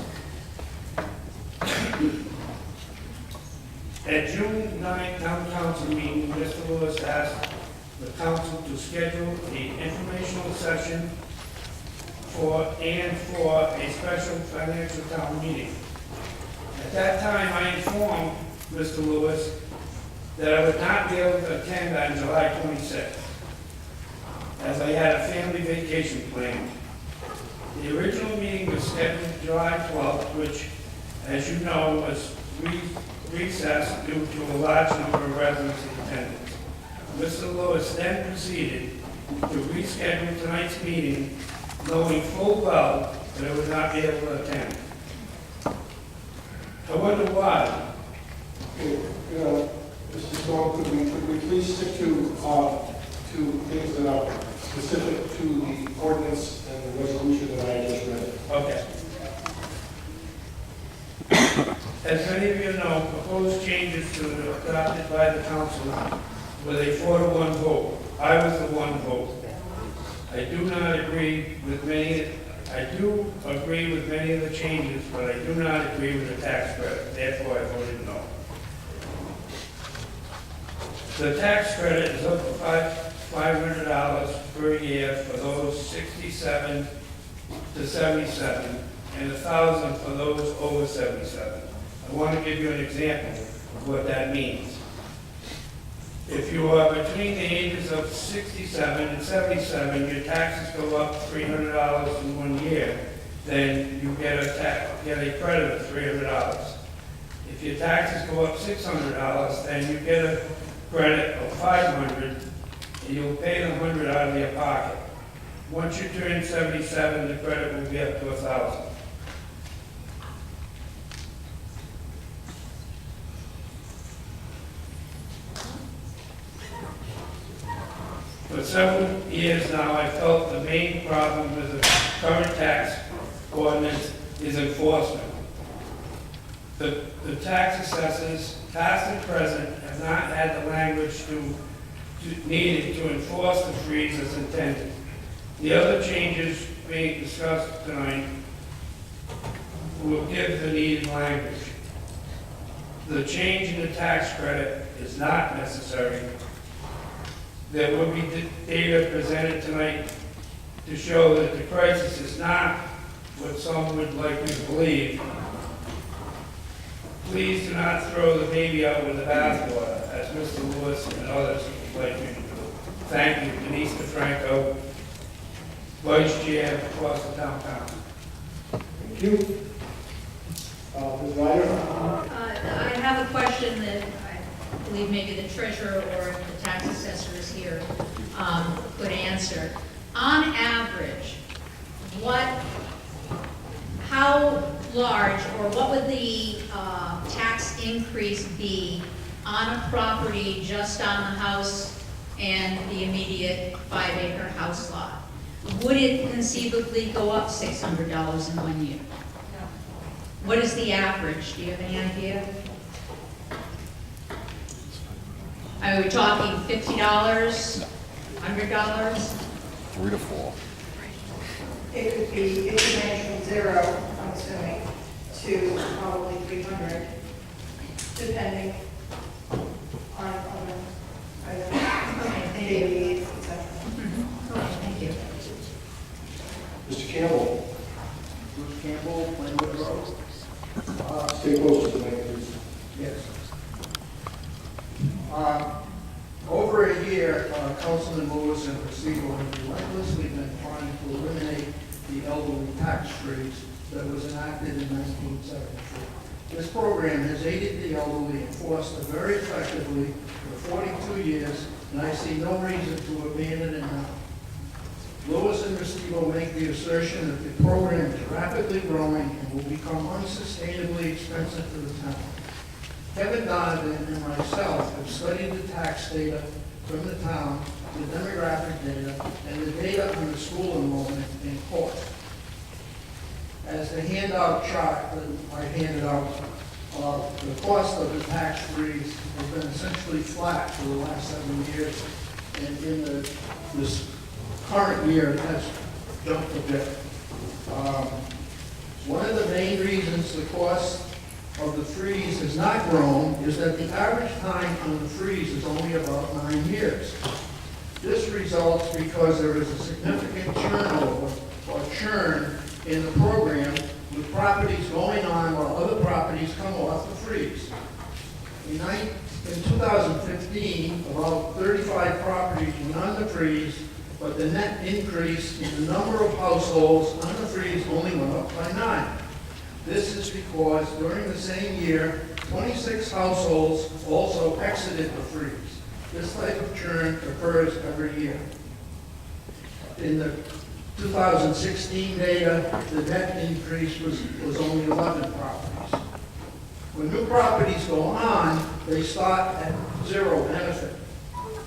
At June 9th town council meeting, Mr. Lewis asked the council to schedule an informational session for a special financial town meeting. At that time, I informed Mr. Lewis that I would not be able to attend on July 26th, as I had a family vacation planned. The original meeting was scheduled July 12th, which, as you know, was recessed due to a large number of residents in attendance. Mr. Lewis then proceeded to reschedule tonight's meeting, knowing full well that I would not be able to attend. I wonder why. Mr. Stone, could we please stick to things that are specific to the ordinance and the resolution that I just read? Okay. As many of you know, proposed changes to the adopted by the council with a 4-to-1 vote. I was the one vote. I do agree with many of the changes, but I do not agree with the tax credit. Therefore, I voted no. The tax credit is up to $500 per year for those 67 to 77, and $1,000 for those over 77. I want to give you an example of what that means. If you are between the ages of 67 and 77, your taxes go up $300 in 1 year, then you get a credit of $300. If your taxes go up $600, then you get a credit of $500, and you'll pay the $100 out of your pocket. Once you turn 77, the credit will be up to $1,000. For several years now, I felt the main problem with the current tax ordinance is enforcement. The tax assessors, past and present, have not had the language needed to enforce the freeze as intended. The other changes being discussed tonight will give the needed language. The change in the tax credit is not necessary. There will be data presented tonight to show that the crisis is not what some would like me to believe. Please do not throw the baby out with the bathwater, as Mr. Lewis and others would like me to do. Thank you, Denise DeFranco, Vice Chair across the town council. Thank you. Ms. Ryder? I have a question that I believe maybe the treasurer or the tax assessor is here could answer. On average, how large or what would the tax increase be on a property just on the house and the immediate 5-acre house lot? Would it conceivably go up $600 in 1 year? What is the average? Do you have any idea? Are we talking $50, $100? 3 to 4. It could be, it could range from 0, I'm assuming, to probably 300, depending on dailies, et cetera. Okay, thank you. Mr. Campbell? Bruce Campbell, Plainwood Road. Stay close to the mic, please. Yes. Over a year, Councilman Lewis and Presidio have relentlessly been trying to eliminate the elderly tax freeze that was enacted in 1973. This program has aided the elderly and forced it very effectively for 42 years, and I see no reason to abandon it now. Lewis and Presidio make the assertion that the program is rapidly growing and will become unsustainably expensive for the town. Kevin Donovan and myself have studied the tax data from the town, the demographic data, and the data on the school enrollment and cost. As the handout chart that I handed out, the cost of the tax freeze has been essentially flat for the last 7 years, and in this current year it has jumped a bit. One of the main reasons the cost of the freeze has not grown is that the average time on the freeze is only about 9 years. This results because there is a significant turnover or churn in the program, with properties going on while other properties come off the freeze. In 2015, about 35 properties went on the freeze, but the net increase in the number of households on the freeze only went up by 9. This is because during the same year, 26 households also exited the freeze. This type of churn occurs every year. In the 2016 data, the net increase was only 11 properties. When new properties go on, they start at 0 benefit.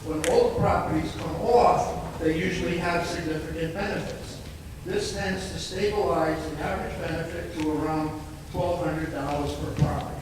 When old properties come off, they usually have significant benefits. This tends to stabilize the average benefit to around $1,200 per property.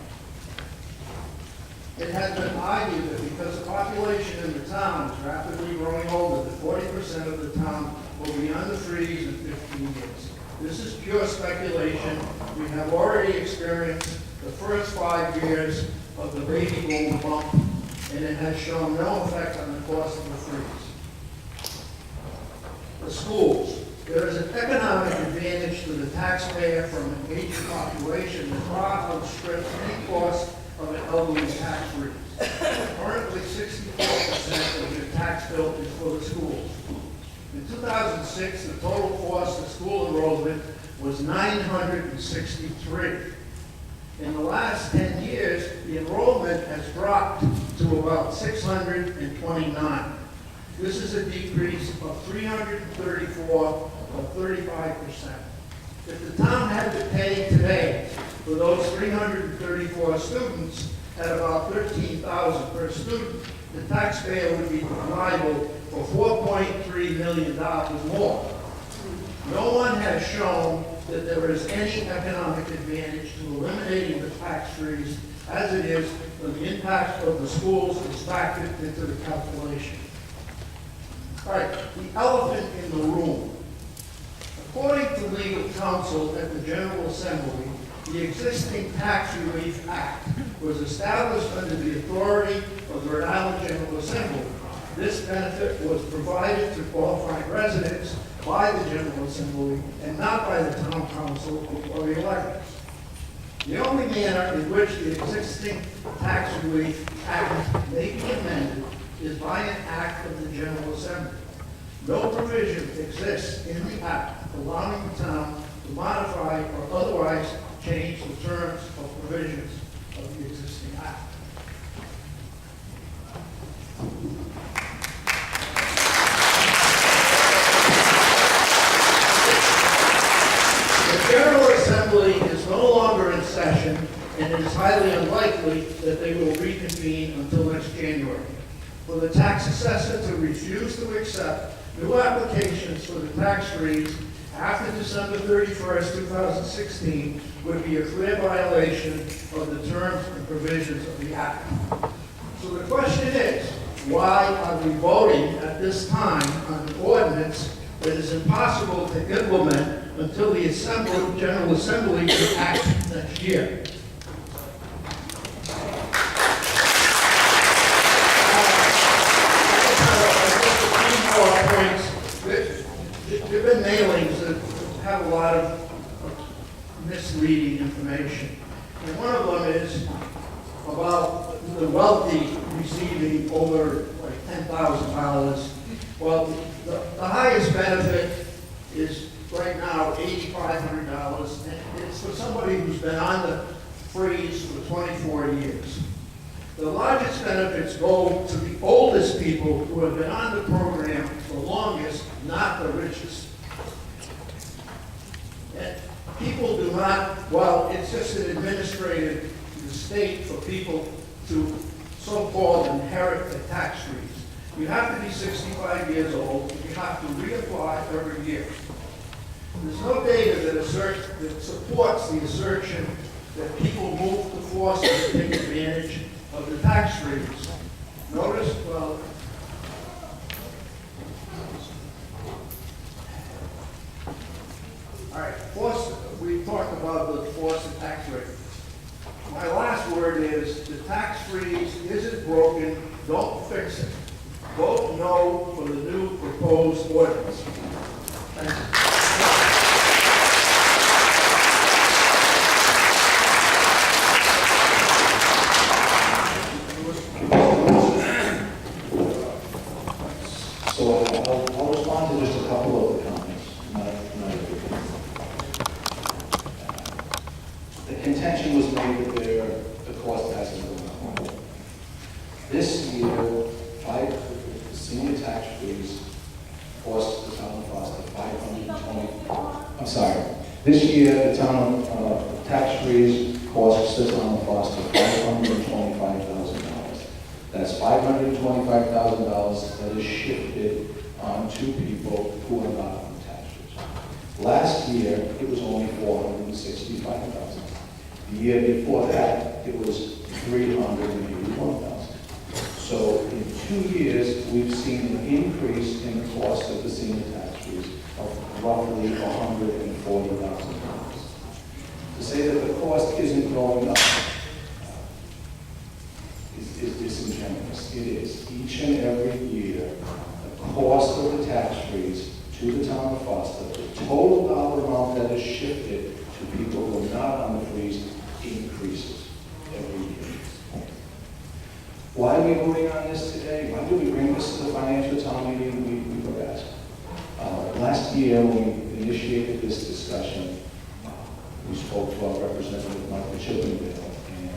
It has been argued that because the population in the town is rapidly growing older, that 40% of the town will be on the freeze in 15 years. This is pure speculation. We have already experienced the first 5 years of the baby boom bump, and it has shown no effect on the cost of the freeze. The schools. There is an economic advantage to the taxpayer from an aging population that far outstrips any cost of an elderly tax freeze. Currently, 64% of your tax bill is for the schools. In 2006, the total cost of school enrollment was $963. In the last 10 years, the enrollment has dropped to about 629. This is a decrease of 334, or 35%. If the town had to pay today for those 334 students at about $13,000 per student, the taxpayer would be liable for $4.3 million more. No one has shown that there is any economic advantage to eliminating the tax freeze as it is when the impact of the schools is factored into the calculation. All right, the elephant in the room. According to legal counsel at the General Assembly, the existing Tax Relief Act was established under the authority of the Rhode Island General Assembly. This benefit was provided to qualified residents by the General Assembly and not by the Town Council or the electors. The only manner in which the existing Tax Relief Act may be amended is by an act of the General Assembly. No provision exists in the act allowing the town to modify or otherwise change the terms of provisions of the existing act. The General Assembly is no longer in session, and it is highly unlikely that they will reconvene until next January. For the tax assessor to refuse to accept new applications for the tax freeze after December 31st, 2016 would be a clear violation of the terms and provisions of the Act. So the question is, why are we voting at this time on an ordinance that is impossible to implement until the General Assembly can act next year? There have been mailings that have a lot of misleading information. And one of them is about the wealthy receiving over like $10,000. Well, the highest benefit is right now $8,500, and it's for somebody who's been on the freeze for 24 years. The largest benefits go to the oldest people who have been on the program the longest, not the richest. And people do not, well, it's just an administrative mistake for people to so-called inherit the tax freeze. You have to be 65 years old, and you have to reapply every year. There's no data that supports the assertion that people move to force to take advantage of the tax freeze. Notice, well, all right, we talked about the force of tax rate. My last word is the tax freeze isn't broken, don't fix it. Vote no for the new proposed ordinance. Thank you. So I'll respond to just a couple of the comments, not everything. The contention was made that the cost hasn't gone up. This year, the senior tax freeze cost the town of Foster $520. I'm sorry. This year, the town tax freeze costs the town of Foster $525,000. That's $525,000 that is shifted onto people who are not on the tax freeze. Last year, it was only $465,000. The year before that, it was $381,000. So in 2 years, we've seen an increase in the cost of the senior tax freeze of roughly $140,000. To say that the cost isn't going up is disingenuous. It is. Each and every year, the cost of the tax freeze to the town of Foster, the total dollar amount that is shifted to people who are not on the freeze increases every year. Why are we voting on this today? Why do we bring this to the financial town meeting? We were asked. Last year, when we initiated this discussion, we spoke to our representative, Michael Chippendale, and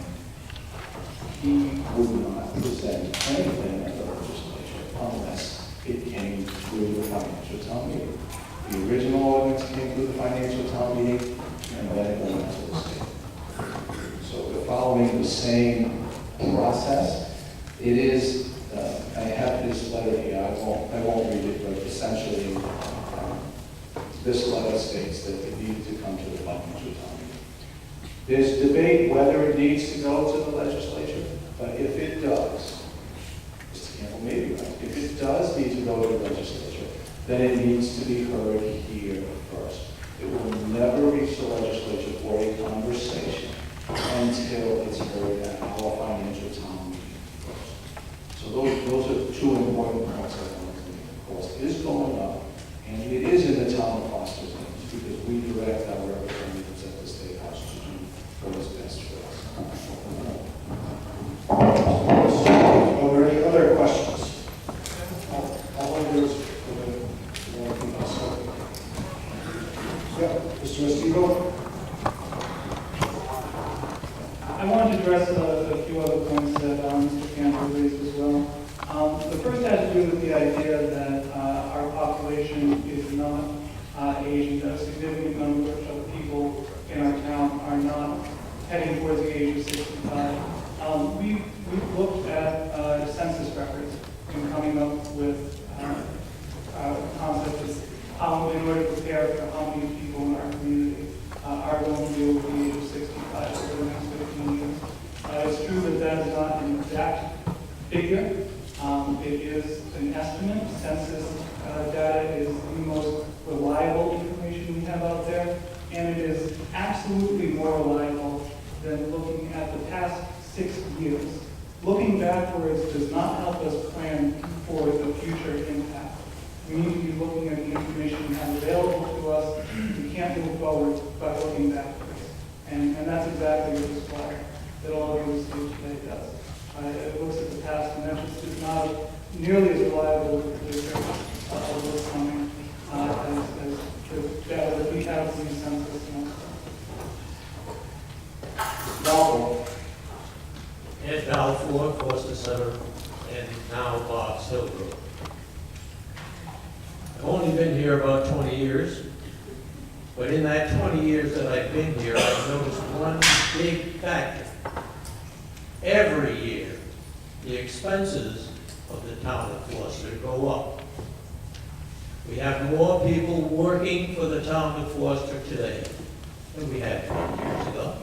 he would not present anything at the legislature unless it came through the financial town meeting. The original ordinance came through the financial town meeting, and then it went to the state. So we're following the same process. It is, I have this letter here, I won't read it, but essentially, this letter states that it needs to come to the financial town meeting. There's debate whether it needs to go to the legislature, but if it does, Mr. Campbell may be right, if it does need to go to the legislature, then it needs to be heard here first. It will never reach the legislature for a conversation until it's heard at our financial town meeting first. So those are two important points I want to make. The cost is going up, and it is in the town of Foster's hands because we direct our representatives at the State House to do what is best for us. Are there any other questions? All I do is, yeah, Mr. Estivo? I wanted to address a few other points that Mr. Campbell raised as well. The first has to do with the idea that our population is not aging, that a significant number of people in our town are not heading towards the age of 65. We've looked at census records and coming up with concepts of how, in order to prepare for how many people in our community are going to be over the age of 65 over the next 15 years. It's true that that is not an exact figure. It is an estimate. Census data is the most reliable information we have out there, and it is absolutely more reliable than looking at the past 6 years. Looking backwards does not help us plan for the future impact. We need to be looking at the information we have available to us. We can't move forward by looking backwards. And that's exactly what this slide that all of you see today does. It looks at the past, and that's just not nearly as reliable a predictor of what's coming as the data that we have from the census now. Ed Balfour, Foster Center, and now Bob's Hill Group. I've only been here about 20 years, but in that 20 years that I've been here, I've noticed one big factor. Every year, the expenses of the town of Foster go up. We have more people working for the town of Foster today than we had 20 years ago.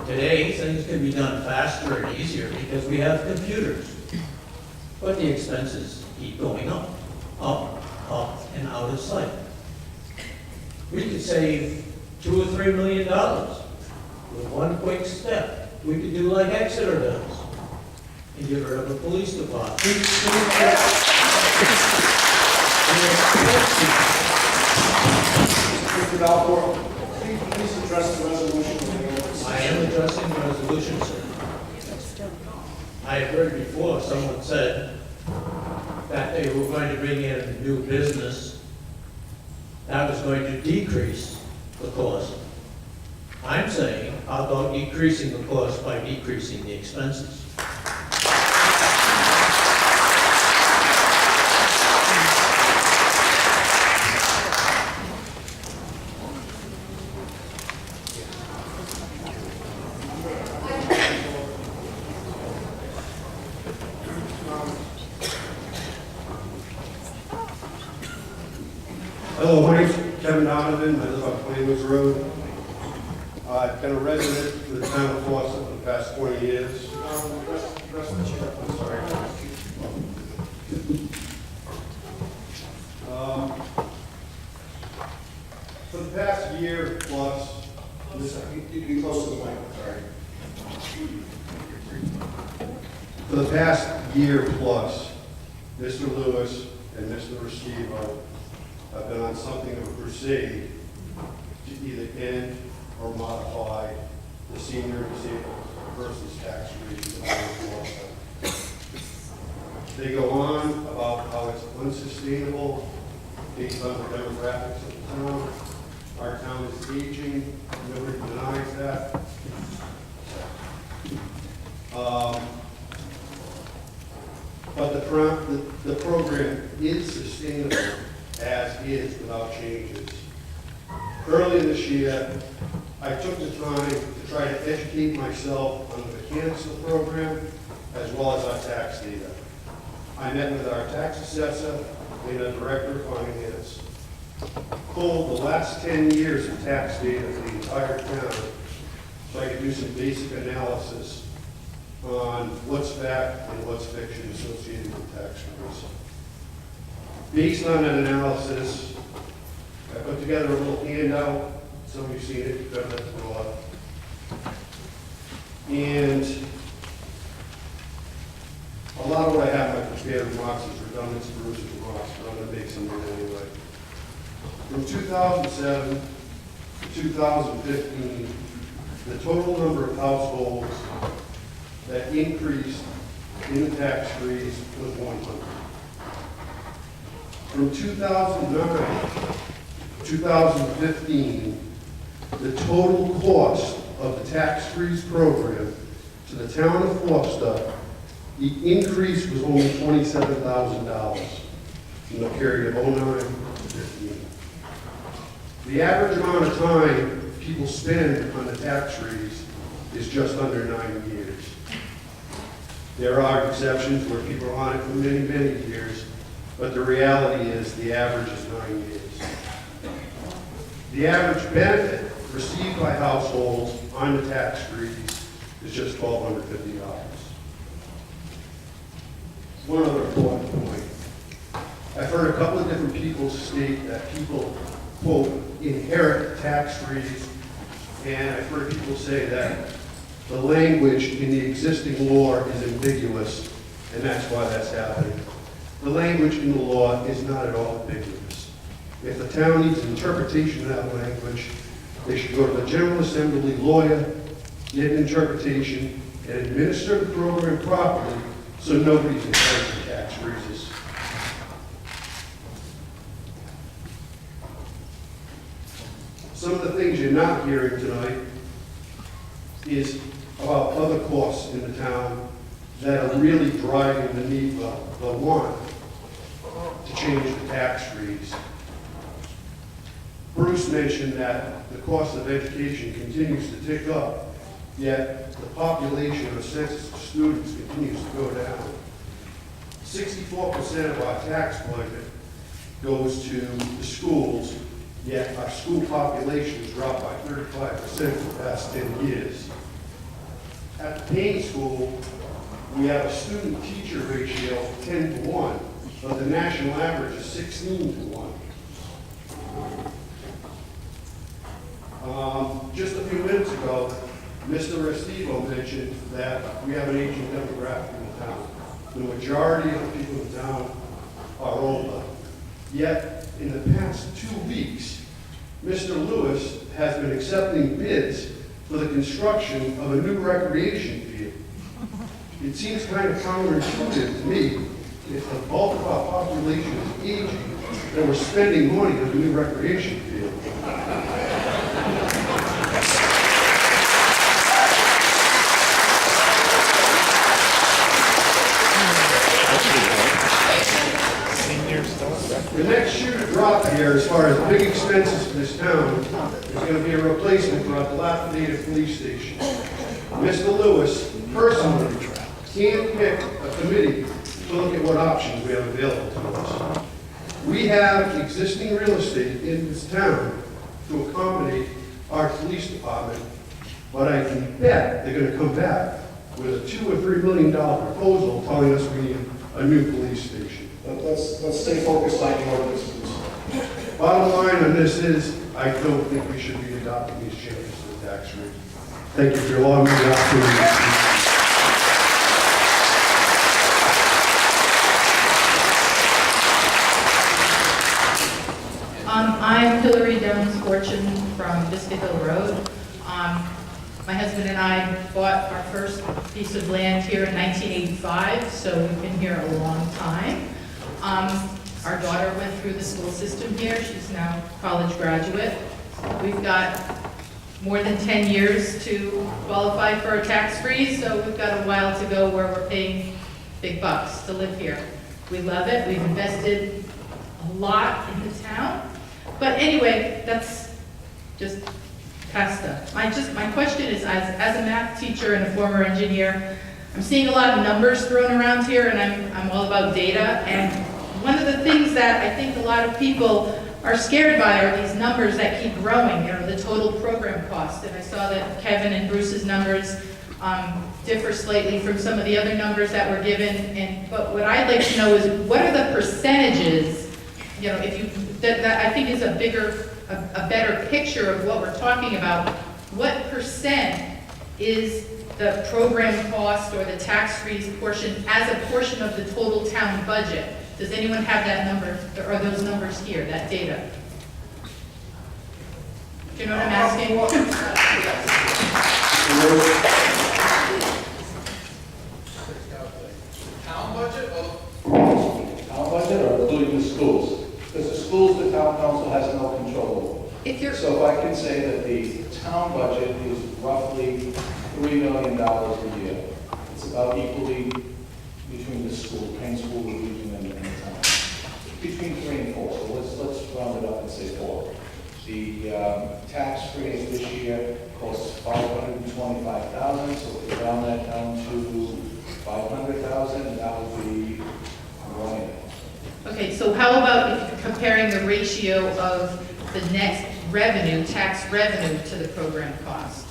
Today, things can be done faster and easier because we have computers. But the expenses keep going up, up, up, and out of sight. We could save $2 or $3 million with one quick step. We could do like Exeter does and get rid of the police department. Mr. Balfour, please address the resolution. I am addressing the resolution, sir. I have heard before someone said that they were going to bring in a new business that was going to decrease the cost. I'm saying, how about decreasing the cost by decreasing the expenses? Hello, my name's Kevin Donovan. I live on Plainwoods Road. I've been a resident for the town of Foster for the past 20 years. I'm sorry. For the past year plus, you can be close to the mic, sorry. For the past year plus, Mr. Lewis and Mr. Restivo have been on something of a crusade to either end or modify the senior disabled person's tax rate. They go on about how it's unsustainable based on the demographics of the town. Our town is aging, nobody denies that. But the program is sustainable as is without changes. Earlier this year, I took the time to try to educate myself on the mechanics of the program as well as our tax data. I met with our tax assessor and the director of finance, pulled the last 10 years of tax data for the entire town so I could do some basic analysis on what's fact and what's fiction associated with tax rates. Based on that analysis, I put together a little handout. Some of you seen it, you've got that to go up. And a lot of what I have in my prepared remarks is redundant to Bruce's remarks, but I'm going to make some of it anyway. From 2007 to 2015, the total number of households that increased in the tax freeze was 100. From 2009 to 2015, the total cost of the tax freeze program to the town of Forster, the increase was only $27,000 in the period of 09 to 15. The average amount of time people spend on the tax freeze is just under 9 years. There are exceptions where people are on it for many, many years, but the reality is the average is 9 years. The average benefit received by households on the tax freeze is just $1,250. One other important point. I've heard a couple of different people state that people, quote, inherit the tax freeze, and I've heard people say that the language in the existing law is ambiguous, and that's why that's happening. The language in the law is not at all ambiguous. If the town needs an interpretation of that language, they should go to the General Assembly lawyer, get an interpretation, and administer the program properly so nobody's inheriting tax freezes. Some of the things you're not hearing tonight is about other costs in the town that are really driving the need, the want to change the tax freeze. Bruce mentioned that the cost of education continues to tick up, yet the population of census students continues to go down. 64% of our tax budget goes to the schools, yet our school population has dropped by 35% in the past 10 years. At the Payne School, we have a student-teacher ratio of 10 to 1, but the national average is 16 to 1. Just a few minutes ago, Mr. Restivo mentioned that we have an aging demographic in the town. The majority of the people in town are older. Yet, in the past 2 weeks, Mr. Lewis has been accepting bids for the construction of a new recreation field. It seems kind of counterintuitive to me if the bulk of our population is aging and we're spending money on a new recreation field. The next shoe to drop here, as far as big expenses for this town, is going to be a replacement for our dilapidated police station. Mr. Lewis personally handpicked a committee to look at what options we have available to us. We have existing real estate in this town to accommodate our police department, but I can bet they're going to come back with a $2 or $3 million proposal telling us we need a new police station. Let's stay focused on the ordinance, please. Bottom line on this is, I don't think we should be adopting these changes to the tax rate. Thank you for allowing me the opportunity to speak. I'm Hillary Jones Fortune from Biscuit Hill Road. My husband and I bought our first piece of land here in 1985, so we've been here a long time. Our daughter went through the school system here. She's now a college graduate. We've got more than 10 years to qualify for a tax freeze, so we've got a while to go where we're paying big bucks to live here. We love it. We've invested a lot in the town. But anyway, that's just past stuff. My question is, as a math teacher and a former engineer, I'm seeing a lot of numbers thrown around here, and I'm all about data. And one of the things that I think a lot of people are scared by are these numbers that keep growing, the total program cost. And I saw that Kevin and Bruce's numbers differ slightly from some of the other numbers that were given. But what I'd like to know is, what are the percentages you know, if you, that I think is a better picture of what we're talking about. What percent is the program cost or the tax freeze portion as a portion of the total town budget? Does anyone have that number, or are those numbers here, that data? Do you know what I'm asking? Town budget or including the schools? Because the schools, the town council has no control over. So if I can say that the town budget is roughly $3 million a year, it's about equally between the school, Kane School, the region, and the town. Between 3 and 4, so let's round it up and say 4. The tax freeze this year costs $525,000, so if we round that down to $500,000, that would be $1 million. Okay, so how about if you're comparing the ratio of the net revenue, tax revenue, to the program cost?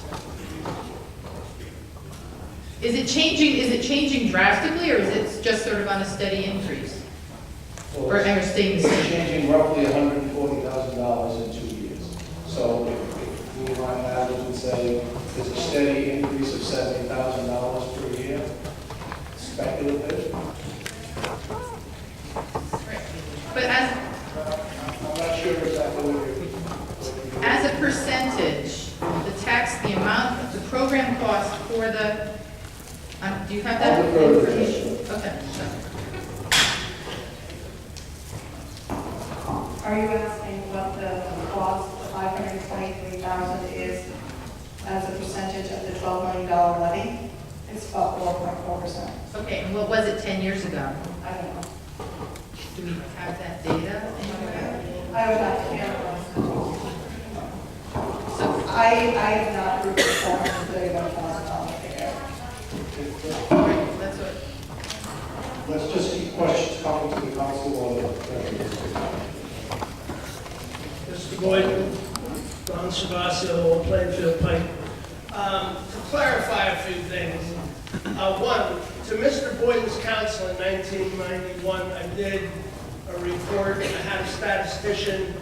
Is it changing drastically, or is it just sort of on a steady increase? Or staying the It's same? changing roughly $140,000 in 2 years. So if we run an average and say there's a steady increase of $70,000 per year, speculative. But as, I'm not sure exactly what you're. as a percentage, the amount, the program cost for the, do you have that I'll defer to the information? Okay. Are you asking what the cost, the $523,000 is as a percentage of the $12 million levy? It's about 4.4%. Okay, and what was it 10 years ago? I don't know. Do we have that data anywhere? I would have to analyze it. So, I have not grouped the $431,000 figure. that's what, Let's just keep questions coming to the council while the Mr. Boyd, Don Savasio, Old Plainfield Pike. To clarify a few things. One, to Mr. Boyden's council in 1991, I did a report, and I had a statistician.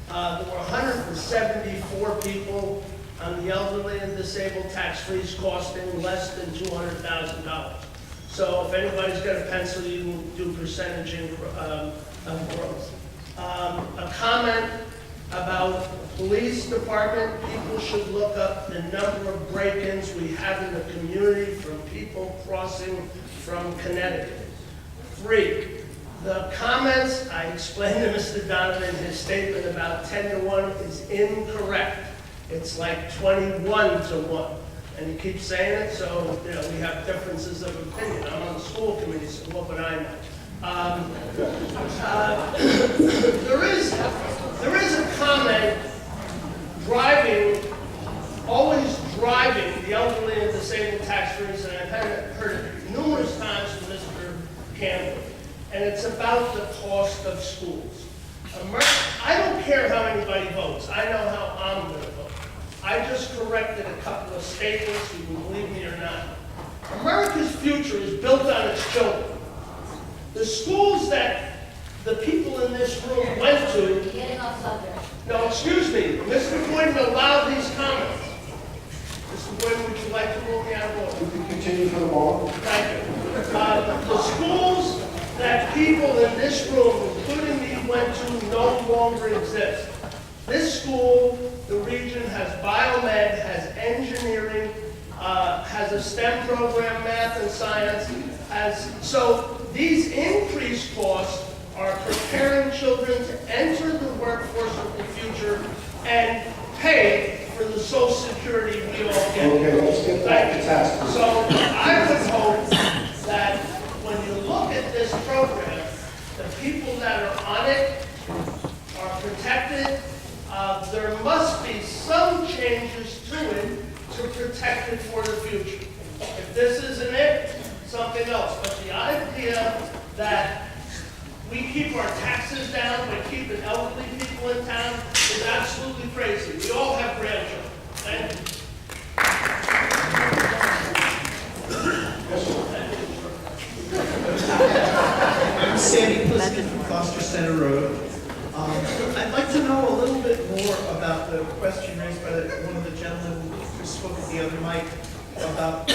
There were 174 people on the elderly and disabled tax freeze costing less than $200,000. So if anybody's got a pencil, you can do percentage of growth. A comment about police department, people should look up the number of break-ins we have in the community from people crossing from Connecticut. 3, the comments, I explained to Mr. Donovan, his statement about 10-to-1 is incorrect. It's like 21-to-1. And he keeps saying it, so you know, we have differences of opinion. I'm on the school committee, so what would I know? There is a comment always driving the elderly and disabled tax freeze, and I've heard it numerous times from Mr. Campbell, and it's about the cost of schools. I don't care how anybody votes. I know how I'm going to vote. I just corrected a couple of statements, you can believe me or not. America's future is built on its children. The schools that the people in this room went to... Getting off subject. No, excuse me. Mr. Boyden allowed these comments. Mr. Boyden, would you like to rule me out of order? You can continue for the moment. Thank you. The schools that people in this room, including me, went to no longer exist. This school, the region, has biomed, has engineering, has a STEM program, math and science. So these increased costs are preparing children to enter the workforce of the future and pay for the Social Security we all get. Okay, let's get back to tax. So I would hope that when you look at this program, the people that are on it are protected. There must be some changes to it to protect it for the future. If this isn't it, something else. But the idea that we keep our taxes down by keeping elderly people in town is absolutely crazy. We all have grandchildren. Thank you. I'm Sandy Pliskett from Foster Center Road. question raised by one of the gentlemen who spoke at the other mic about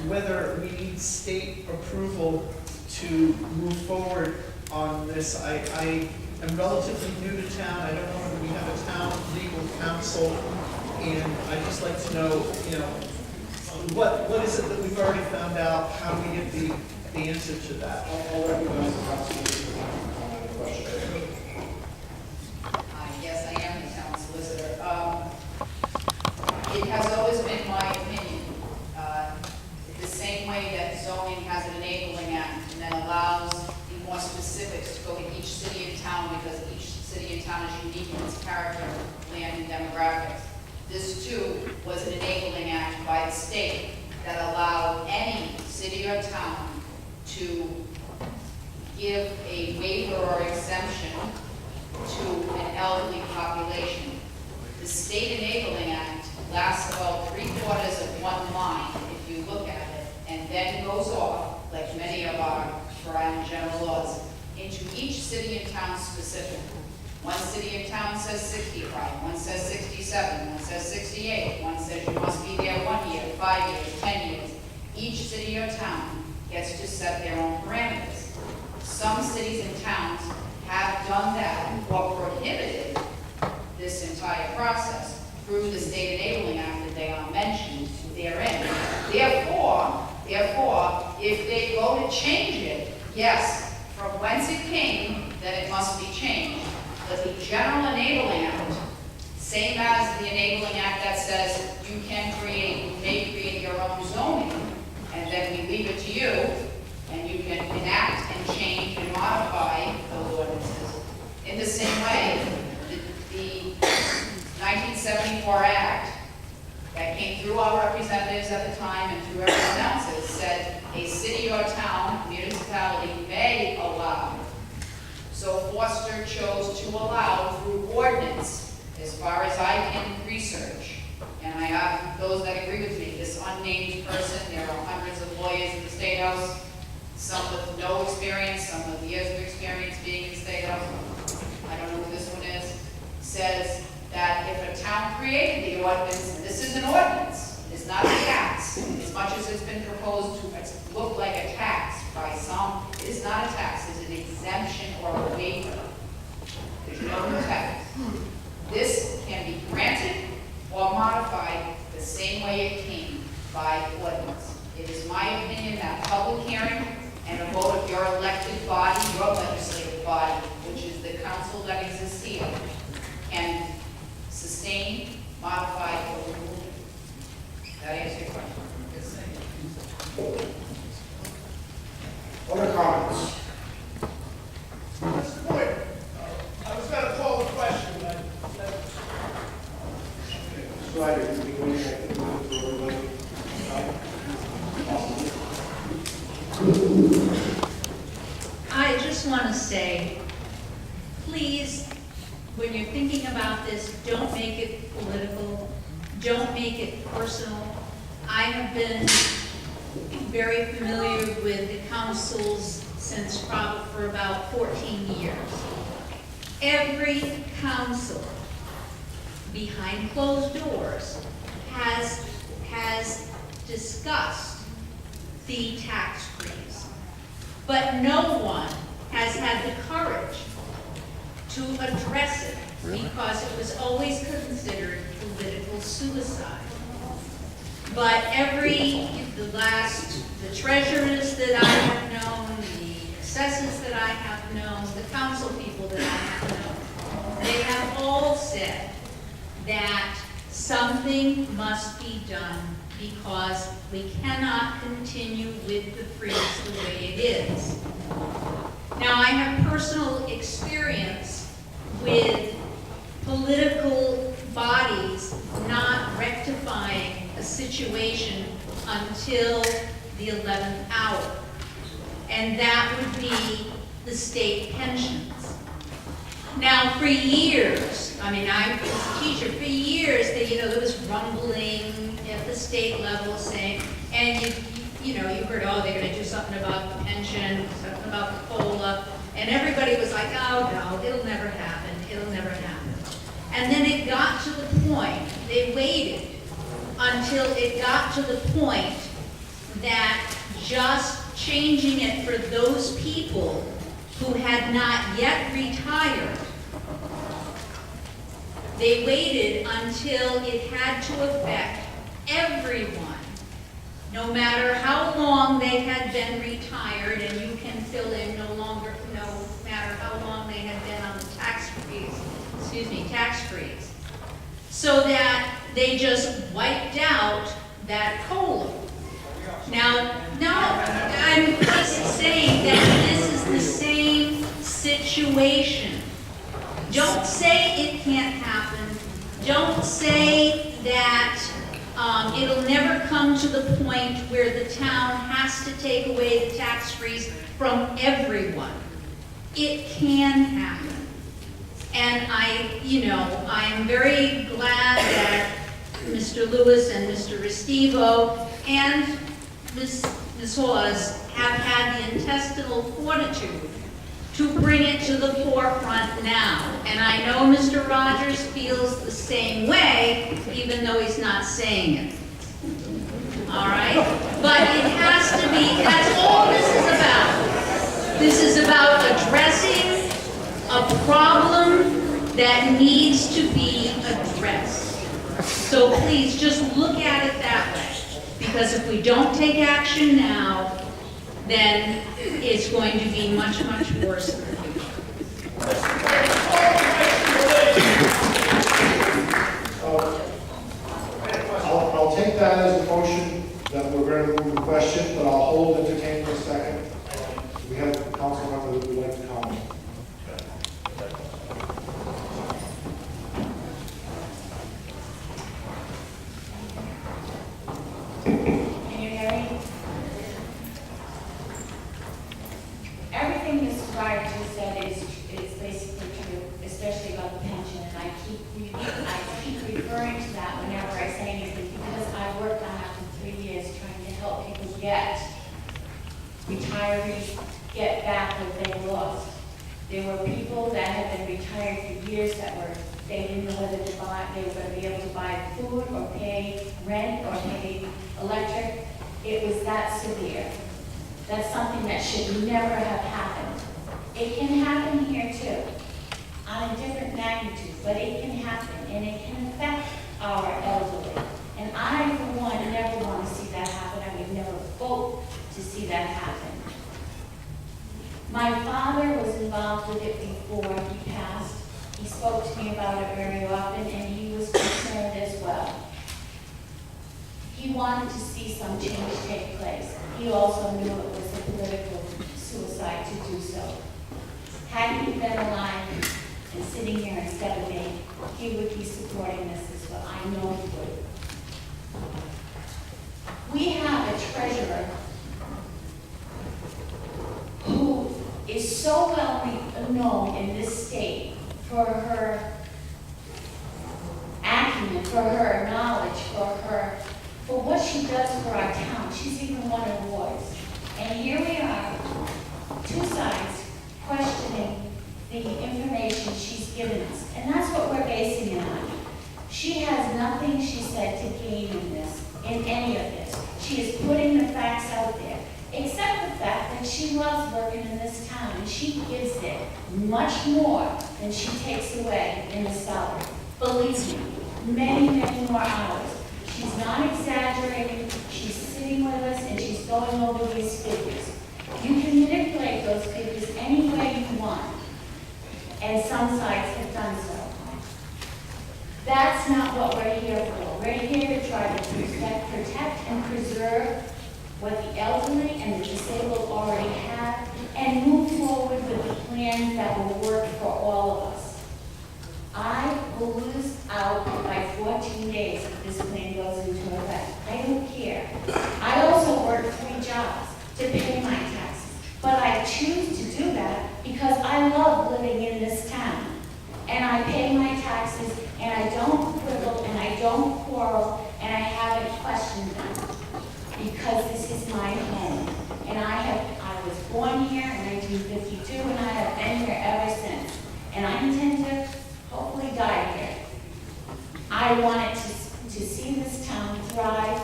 whether we need state approval to move forward on this. I am relatively new to town. I don't know whether we have a town legal counsel, and I'd just like to know, what is it that we've already found out? How do we get the answer to that? I'll recognize the council to comment on the question. Yes, I am the town solicitor. It has always been my opinion, the same way that zoning has an enabling act and then allows the more specifics to go to each city and town, because each city and town is unique in its character, land, and demographics. This too was an enabling act by the state that allowed any city or town to give a waiver or exemption to an elderly population. The State Enabling Act lasts about 3/4 of one line, if you look at it, and then goes off, like many of our Rhode Island general laws, into each city and town specific. One city and town says 65, one says 67, one says 68, one says you must be there 1 year, 5 years, 10 years. Each city or town gets to set their own parameters. Some cities and towns have done that or prohibited this entire process through the State Enabling Act that they are mentioned therein. Therefore, if they go to change it, yes, from whence it came, then it must be changed. But the General Enabling Act, same as the Enabling Act that says you may create your own zoning, and then we leave it to you, and you can enact and change and modify those ordinances. In the same way, the 1974 Act that came through our representatives at the time and through everyone else's said a city or town, municipality may allow. So Foster chose to allow through ordinance, as far as I can research. And I have those that agree with me. This unnamed person, there are hundreds of lawyers in the State House, some with no experience, some with years of experience being in the State House. I don't know who this one is. Says that if a town created the ordinance, and this is an ordinance, it's not a tax, as much as it's been proposed to look like a tax by some, it is not a tax, it's an exemption or a waiver. There's no tax. This can be granted or modified the same way it came, by ordinance. It is my opinion that public hearing and a vote of your elected body, your legislative body, which is the council that exists here, can sustain, modify, or remove it. That answers your question. Other comments? Mr. Boyd, I was going to call the question, but Slider, you can go ahead and move it to everybody. I just want to say, please, when you're thinking about this, don't make it political, don't make it personal. I have been very familiar with the councils since probably for about 14 years. Every council behind closed doors has discussed the tax freeze, but no one has had the courage to address it because it was always considered political suicide. But the treasurers that I have known, the assessors that I have known, the council people that I have known, they have all said that something must be done because we cannot continue with the freeze the way it is. Now, I have personal experience with political bodies not rectifying a situation until the 11th hour, and that would be the state pensions. Now, for years, I mean, I was a teacher, for years, there was rumbling at the state level saying, and you heard, oh, they're going to do something about the pension, something about the COLA, and everybody was like, oh, no, it'll never happen, it'll never happen. And then it got to the point, they waited until it got to the point that just changing it for those people who had not yet retired, they waited until it had to affect everyone, no matter how long they had been retired, and you can fill in no matter how long they had been on the tax freeze, so that they just wiped out that COLA. Now, no, I'm just saying that this is the same situation. Don't say it can't happen. Don't say that it'll never come to the point where the town has to take away the tax freeze from everyone. It can happen. And I'm very glad that Mr. Lewis and Mr. Restivo and Ms. Hawes have had the intestinal fortitude to bring it to the forefront now. And I know Mr. Rogers feels the same way, even though he's not saying it. All right? But it has to be, that's all this is about. This is about addressing a problem that needs to be addressed. So please, just look at it that way. Because if we don't take action now, then it's going to be much, much worse in the future. I'll take that as a motion that we're going to move the question, but I'll hold entertaining a second. We have a council member that would like to comment. Can you hear me? Everything Mr. Rogers just said is basically true, especially about the pension. And I keep referring to that whenever I say anything because I worked on it for 3 years trying to help people get retirees get back what they lost. There were people that had been retired for years they didn't know whether to buy, they were going to be able to buy food or pay rent or pay electric. It was that severe. That's something that should never have happened. It can happen here too, on a different magnitude, but it can happen and it can affect our elderly. And I, for one, never want to see that happen. I would never vote to see that happen. My father was involved with it before he passed. He spoke to me about it very often, and he was concerned as well. He wanted to see some change take place. He also knew it was a political suicide to do so. Had he been alive and sitting here instead of me, he would be supporting this as well. I know he would. We have a treasurer who is so well known in this state for her acumen, for her knowledge, for what she does for our town. She's even won awards. And here we are, two sides questioning the information she's given us. And that's what we're basing it on. She has nothing, she said, to gain in any of this. She is putting the facts out there, except the fact that she loves working in this town, and she gives it much more than she takes away in the salary. Believe me, many, many more hours. She's not exaggerating, she's sitting with us, and she's going over these figures. You can manipulate those figures any way you want, and some sides have done so. That's not what we're here for. We're here to try to protect and preserve what the elderly and the disabled already have, and move forward with the plans that will work for all of us. I will lose out by 14 days if this plan goes into effect. I don't care. I also work 3 jobs to pay my taxes, but I choose to do that because I love living in this town. And I pay my taxes, and I don't quibble, and I don't quarrel, and I haven't questioned them. Because this is my home. And I was born here in 1952, and I have been here ever since. And I intend to hopefully die here. I wanted to see this town thrive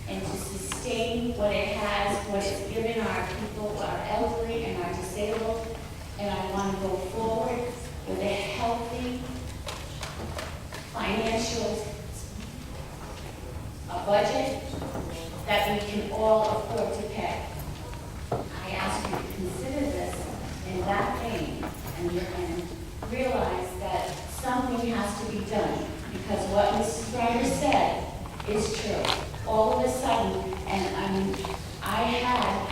and to sustain what it has, what it's given our people, our elderly and our disabled. And I want to go forward with a healthy financial budget that we can all afford to pay. I ask you to consider this in that vein and realize that something has to be done, because what Mrs. Ryder said is true. All of a sudden, I had,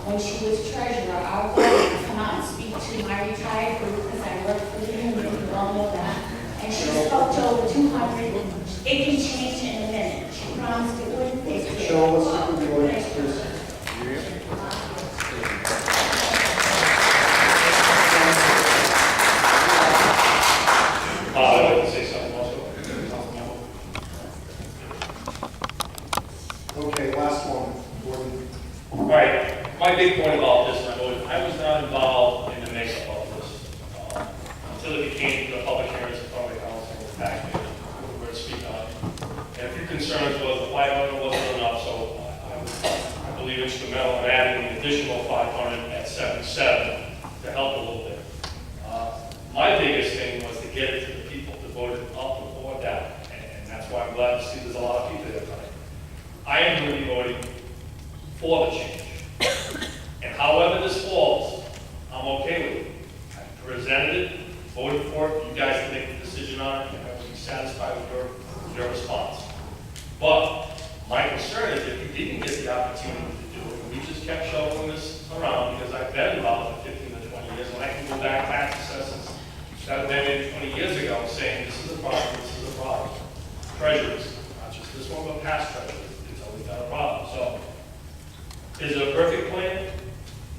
when she was treasurer, our board would come out and speak to my retired group, because I work for the union, you all know that, and she spoke to over 200. It can change in a minute. She promised it wouldn't. Cheryl, let's look at the ordinance, please. I'd like to say something also. Okay, last one, Gordon. Right, my big point about this, I was not involved in the makeup of this until it became the public hearings in front of the council and back there, where to speak on it. And a few concerns was the 500 wasn't enough, so I believe instrumental in adding an additional 500 at 77 to help a little bit. My biggest thing was to get it to the people to vote it up or down, and that's why I'm glad to see there's a lot of people there tonight. I am going to be voting for the change. And however this falls, I'm okay with it. I presented it, voted for it, you guys can make the decision on it, and I will be satisfied with your response. But my concern is if we didn't get the opportunity to do it, we just kept shuffling this around, because I've been involved for 15 to 20 years, and I can go back tax assessments that have been in 20 years ago saying this is a problem, this is a problem. Treasurers, not just this one, but past treasurers, it's always got a problem. So, is it a perfect plan?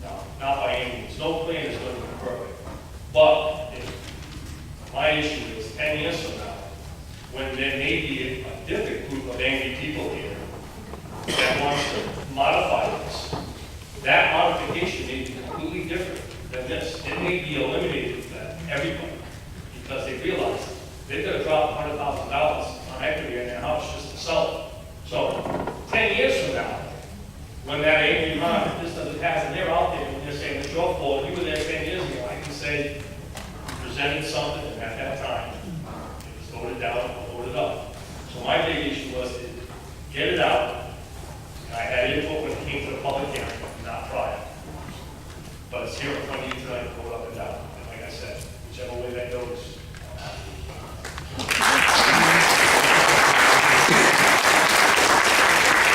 No, not by any means. No plan is going to be perfect. But my issue is 10 years from now, when there may be a different group of angry people here that wants to modify this, that modification may be completely different than this. It may be eliminated for everybody because they realize they're going to drop $100,000 on equity in their house just to sell it. So 10 years from now, when that angry mind, if this doesn't pass, and they're out there and they're saying it's your fault, you were there 10 years ago, I can say you presented something, and at that time, it was voted down or voted up. So my big issue was to get it out, and I had input when it came to the public hearing, not prior. But it's here in front of you tonight, vote up and down. And like I said, whichever way that goes.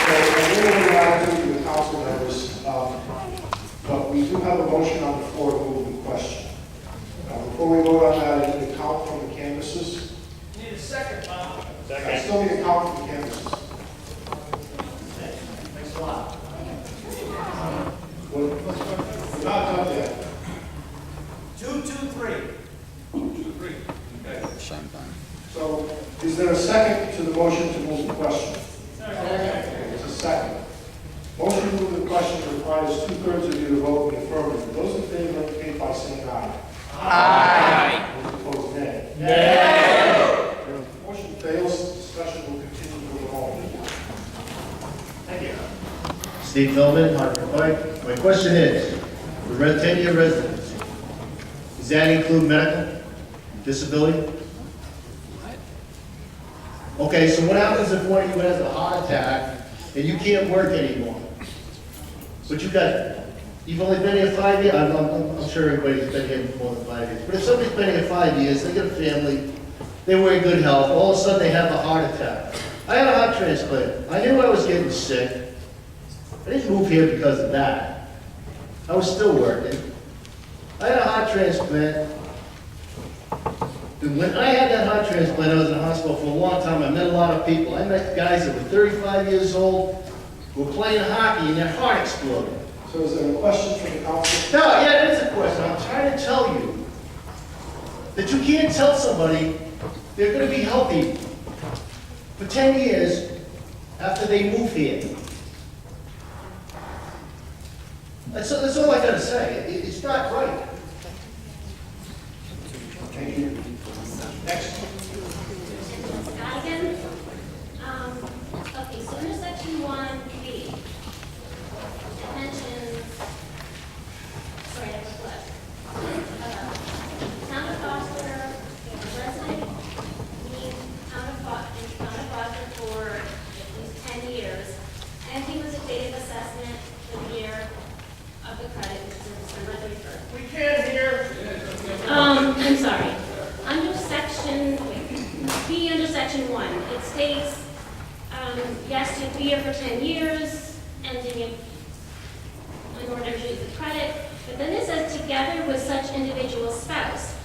So, I really want to the council members, but we do have a motion on the floor to move the question. Before we vote on that, I need a count from the canvases. Need a second, Bob. I still need a count from the canvases. Thanks a lot. We're not done yet. 223. 223. Okay. So, is there a second to the motion to move the question? There's a second. Motion to move the question requires 2/3 of you to vote in the affirmative. Those in favor indicate by saying aye. Aye. Those opposed, nay. Nay. Motion fails. Discussion will continue for the moment. Thank you. Steve Feldman, Hartford Pike. My question is, for 10-year residents, does that include medical, disability? Okay, so what happens if one of you has a heart attack and you can't work anymore? But you've only been here 5 years, I'm sure everybody's been here more than 5 years, but if somebody's been here 5 years, they got a family, they were in good health, all of a sudden they have a heart attack. I had a heart transplant. I knew I was getting sick. I didn't move here because of that. I was still working. I had a heart transplant. And when I had that heart transplant, I was in the hospital for a long time. I met a lot of people. I met guys that were 35 years old who were playing hockey and their heart exploded. So is there a question from the council? No, yeah, it is a question. I'm trying to tell you that you can't tell somebody they're going to be healthy for 10 years after they move here. That's all I got to say. It's not right. Thank you. Next. states, yes, you'll be here for 10 years, and then you, in order to use the credit, but then it says together with such individual spouse.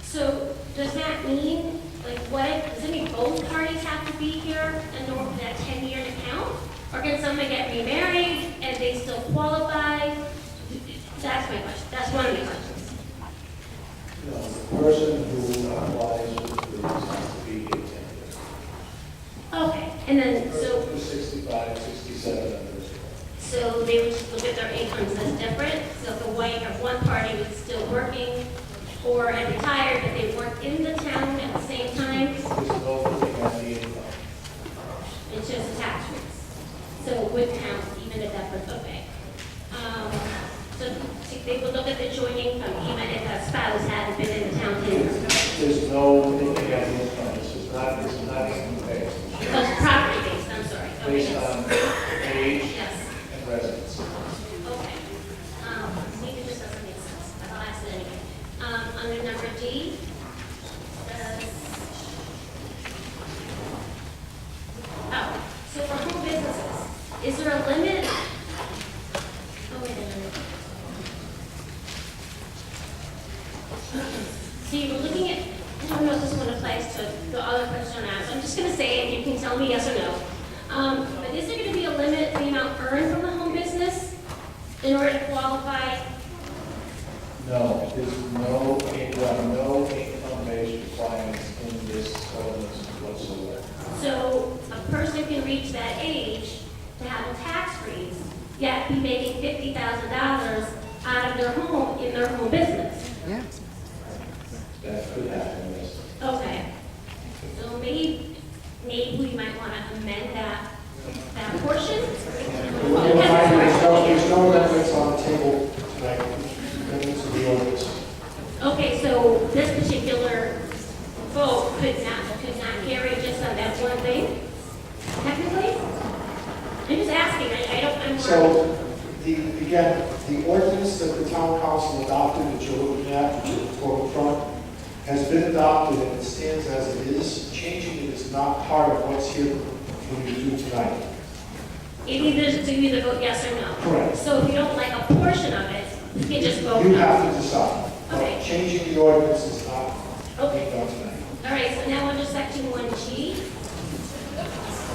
So does that mean, like, does it mean both parties have to be here in order for that 10-year to count? Or can someone get remarried and they still qualify? That's my question, that's one of my questions. No, the person who applies for the has to be here 10 years. Okay, and then, so, For 65, 67 others. so they would just look at their incomes as different? So if one party was still working or had retired, but they worked in the town at the same time, There's no looking at the income. it's just the tax rates. So it would count even if that was okay. So they would look at the joint income even if that spouse hadn't been in the town 10 years. There's no looking at the income. This is not income based. It's property based, I'm sorry. Okay, Based yes. on age Yes. and residence. Okay. Maybe this doesn't make sense, but I'll ask it anyway. Under number D, so for home businesses, is there a limit? Oh, wait a minute. So you were looking at, I don't know if this one applies to the other question I asked. I'm just going to say it, you can tell me yes or no. But is there going to be a limit to the amount earned from the home business in order to qualify? No, there's no income-based requirements in this ordinance whatsoever. So a person can reach that age to have a tax freeze, yet be making $50,000 out of their home in their home business. Yeah. That could happen, yes. Okay. So maybe we might want to amend that portion? There's no amendments on the table tonight, amendments of the ordinance. Okay, so this particular vote could not carry just on that one thing, technically? I'm just asking, I'm So, again, the ordinance that the town council adopted that you're looking at, which is the front, has been adopted and it stands as it is. Changing it is not part of what's here when you do tonight. It either vote yes or no. Correct. So if you don't like a portion of it, you can just vote no. You have to decide. Okay. Changing the ordinance is not Okay. being done tonight. All right, so now under section 1G.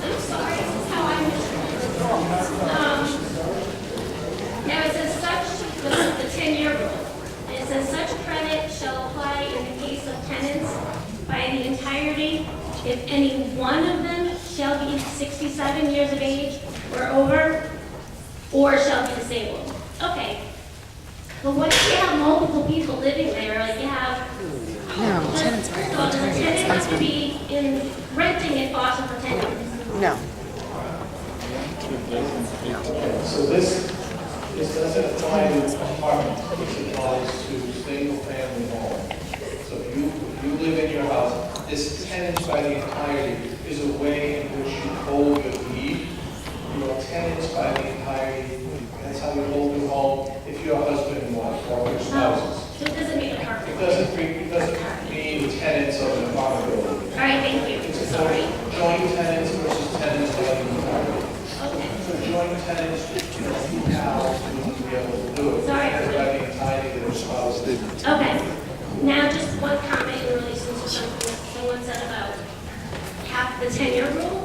I'm sorry, this is how I'm now it says such, the 10-year rule. And it says such credit shall apply in the case of tenants by the entirety if any one of them shall be 67 years of age or over, or shall be disabled. Okay. But what if you have multiple people living there, like you have No, tenants are so the tenant has to be in renting it also for 10 years? No. So this doesn't apply to apartments, this applies to single-family home. So if you live in your house, this tenants by the entirety is a way in which you hold your deed. You are tenants by the entirety, that's how you hold your home if you're husband and wife or your spouses. So it doesn't mean apartment? It doesn't mean tenants of an apartment building. All right, thank you. It's Sorry. joint tenants versus tenants by the entirety. Okay. So joint tenants, you have to be able to do it. Sorry. Tenants by the entirety, their spouses. Okay. Now, just one comment in relation to something that someone said about half the 10-year rule.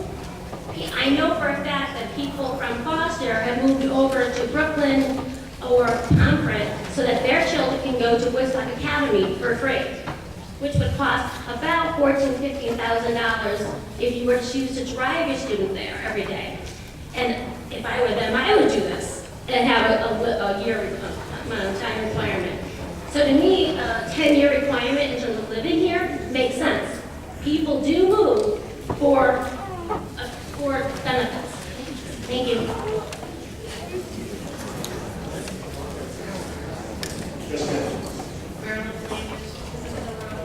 I know for a fact that people from Foster have moved over to Brooklyn or Pomfret so that their children can go to Woodstock Academy for free, which would cost about $14,000 to $15,000 if you were to choose to drive your student there every day. And if I were them, I would do this and have a year time requirement. So to me, a 10-year requirement in terms of living here makes sense. People do move for benefits. Thank you. Yes, ma'am.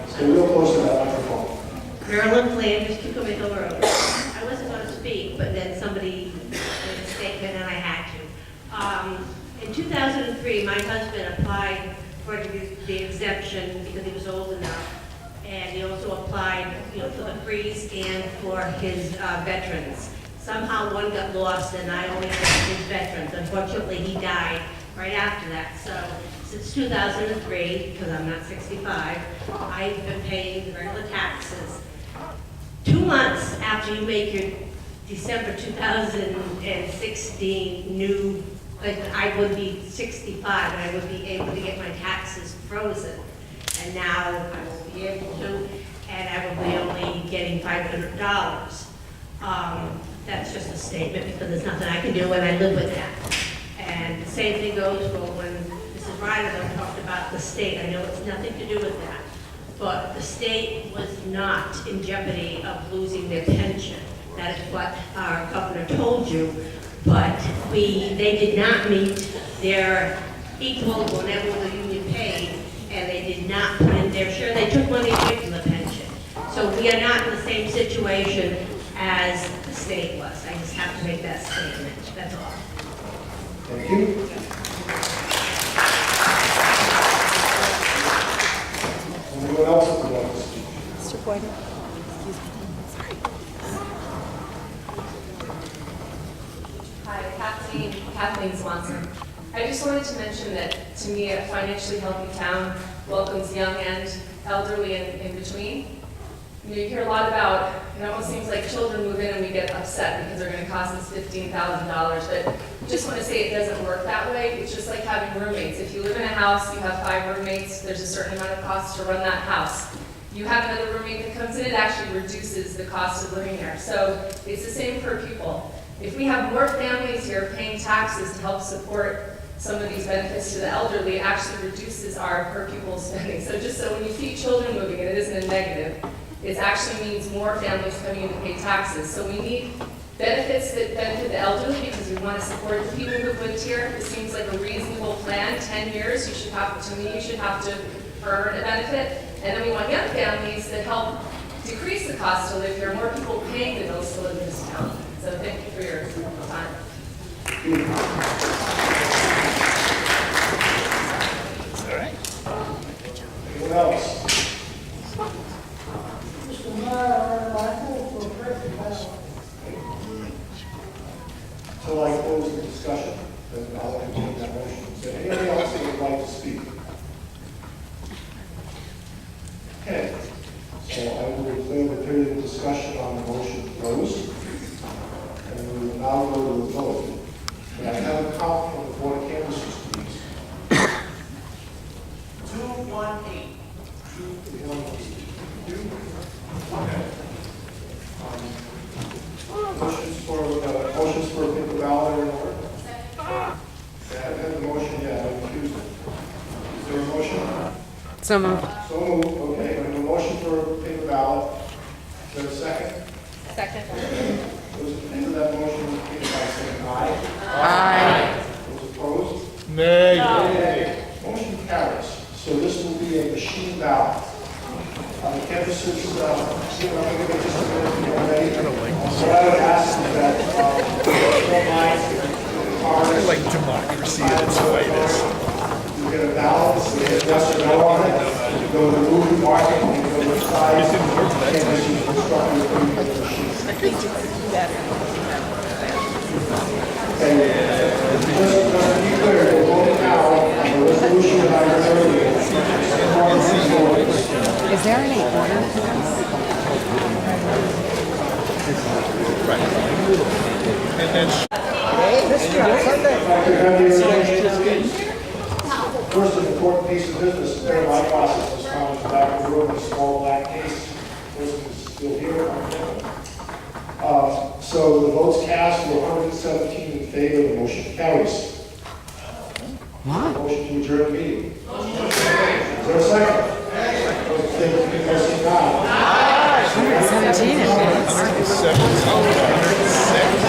Stay real close to that microphone. Marilyn Flanders, Tucumcari Road. I wasn't going to speak, but then somebody made a statement and I had to. In 2003, my husband applied for the exemption because he was old enough, And he also applied, for the freeze and for his veterans. Somehow one got lost, and I only had his veterans. Unfortunately, he died right after that. So since 2003, because I'm not 65, I've been paying the regular taxes. 2 months after you make your December 2016 new, like, I would be 65 and I would be able to get my taxes frozen. And now I won't be able to, and I will be only getting $500. That's just a statement because there's nothing I can do, and I live with that. And the same thing goes for when Mrs. Ryder talked about the state. I know it's nothing to do with that, but the state was not in jeopardy of losing their pension. That is what our governor told you, but they did not meet their equal whenever the union paid, and they did not put in their share. They took money away from the pension. So we are not in the same situation as the state was. I just have to make that statement. That's all. Thank you. Anyone else would like to speak? Mr. Boyd. Hi, Kathleen Swanson. I just wanted to mention that, to me, a financially healthy town welcomes young and elderly and in between. You hear a lot about, it almost seems like children move in and we get upset because they're going to cost us $15,000, but I just want to say it doesn't work that way. It's just like having roommates. If you live in a house, you have 5 roommates, there's a certain amount of cost to run that house. You have another roommate that comes in, it actually reduces the cost of living there. So it's the same per pupil. If we have more families here paying taxes to help support some of these benefits to the elderly, it actually reduces our per pupil spending. So just so when you see children moving, and it isn't a negative, it actually means more families coming in to pay taxes. So we need benefits that benefit the elderly because we want to support the people who've lived here. It seems like a reasonable plan. 10 years, you should have to earn a benefit. And then we want young families that help decrease the cost to live here, more people paying the bills to live in this town. So thank you for your time. All right. Anyone else? Mr. Mayor, I call for a break now. Until I close the discussion, then I'll entertain that motion. Is there anyone else that would like to speak? Okay. So I will declare the period of discussion on the motion closed. And we will now go to the vote. May I have a count from the Board of Canvassers, please? 218. 218. Okay. Motions for a paper ballot are in order? I haven't had the motion yet, I'm confused. Is there a motion? So moved. So moved, okay. I have a motion for a paper ballot. Is there a second? Second. Those in favor of that motion, indicate by saying aye. Aye. Those opposed? Nay. Nay. Motion carries. So this will be a machine ballot. The canvassers, I'm going to give it just a minute to get ready. What I would ask is that, don't mind cards. I like democracy at its finest. You get a ballot, so you hit yes or no on it. You go to the movie market, and you go to the side. And then you instruct you to put it in the machine. I think you can do that. Okay. Just to be clear, we're voting now on the resolution that I read earlier. Is there any order to this? Right. And then First and important piece of business, there my process was found in the back of the room in a small black case. Person is still here. So the votes cast were 117 in favor, the motion carries. What? Motion to adjourn the meeting. Is there a second? Those in favor, please say aye. 117 in favor. 17.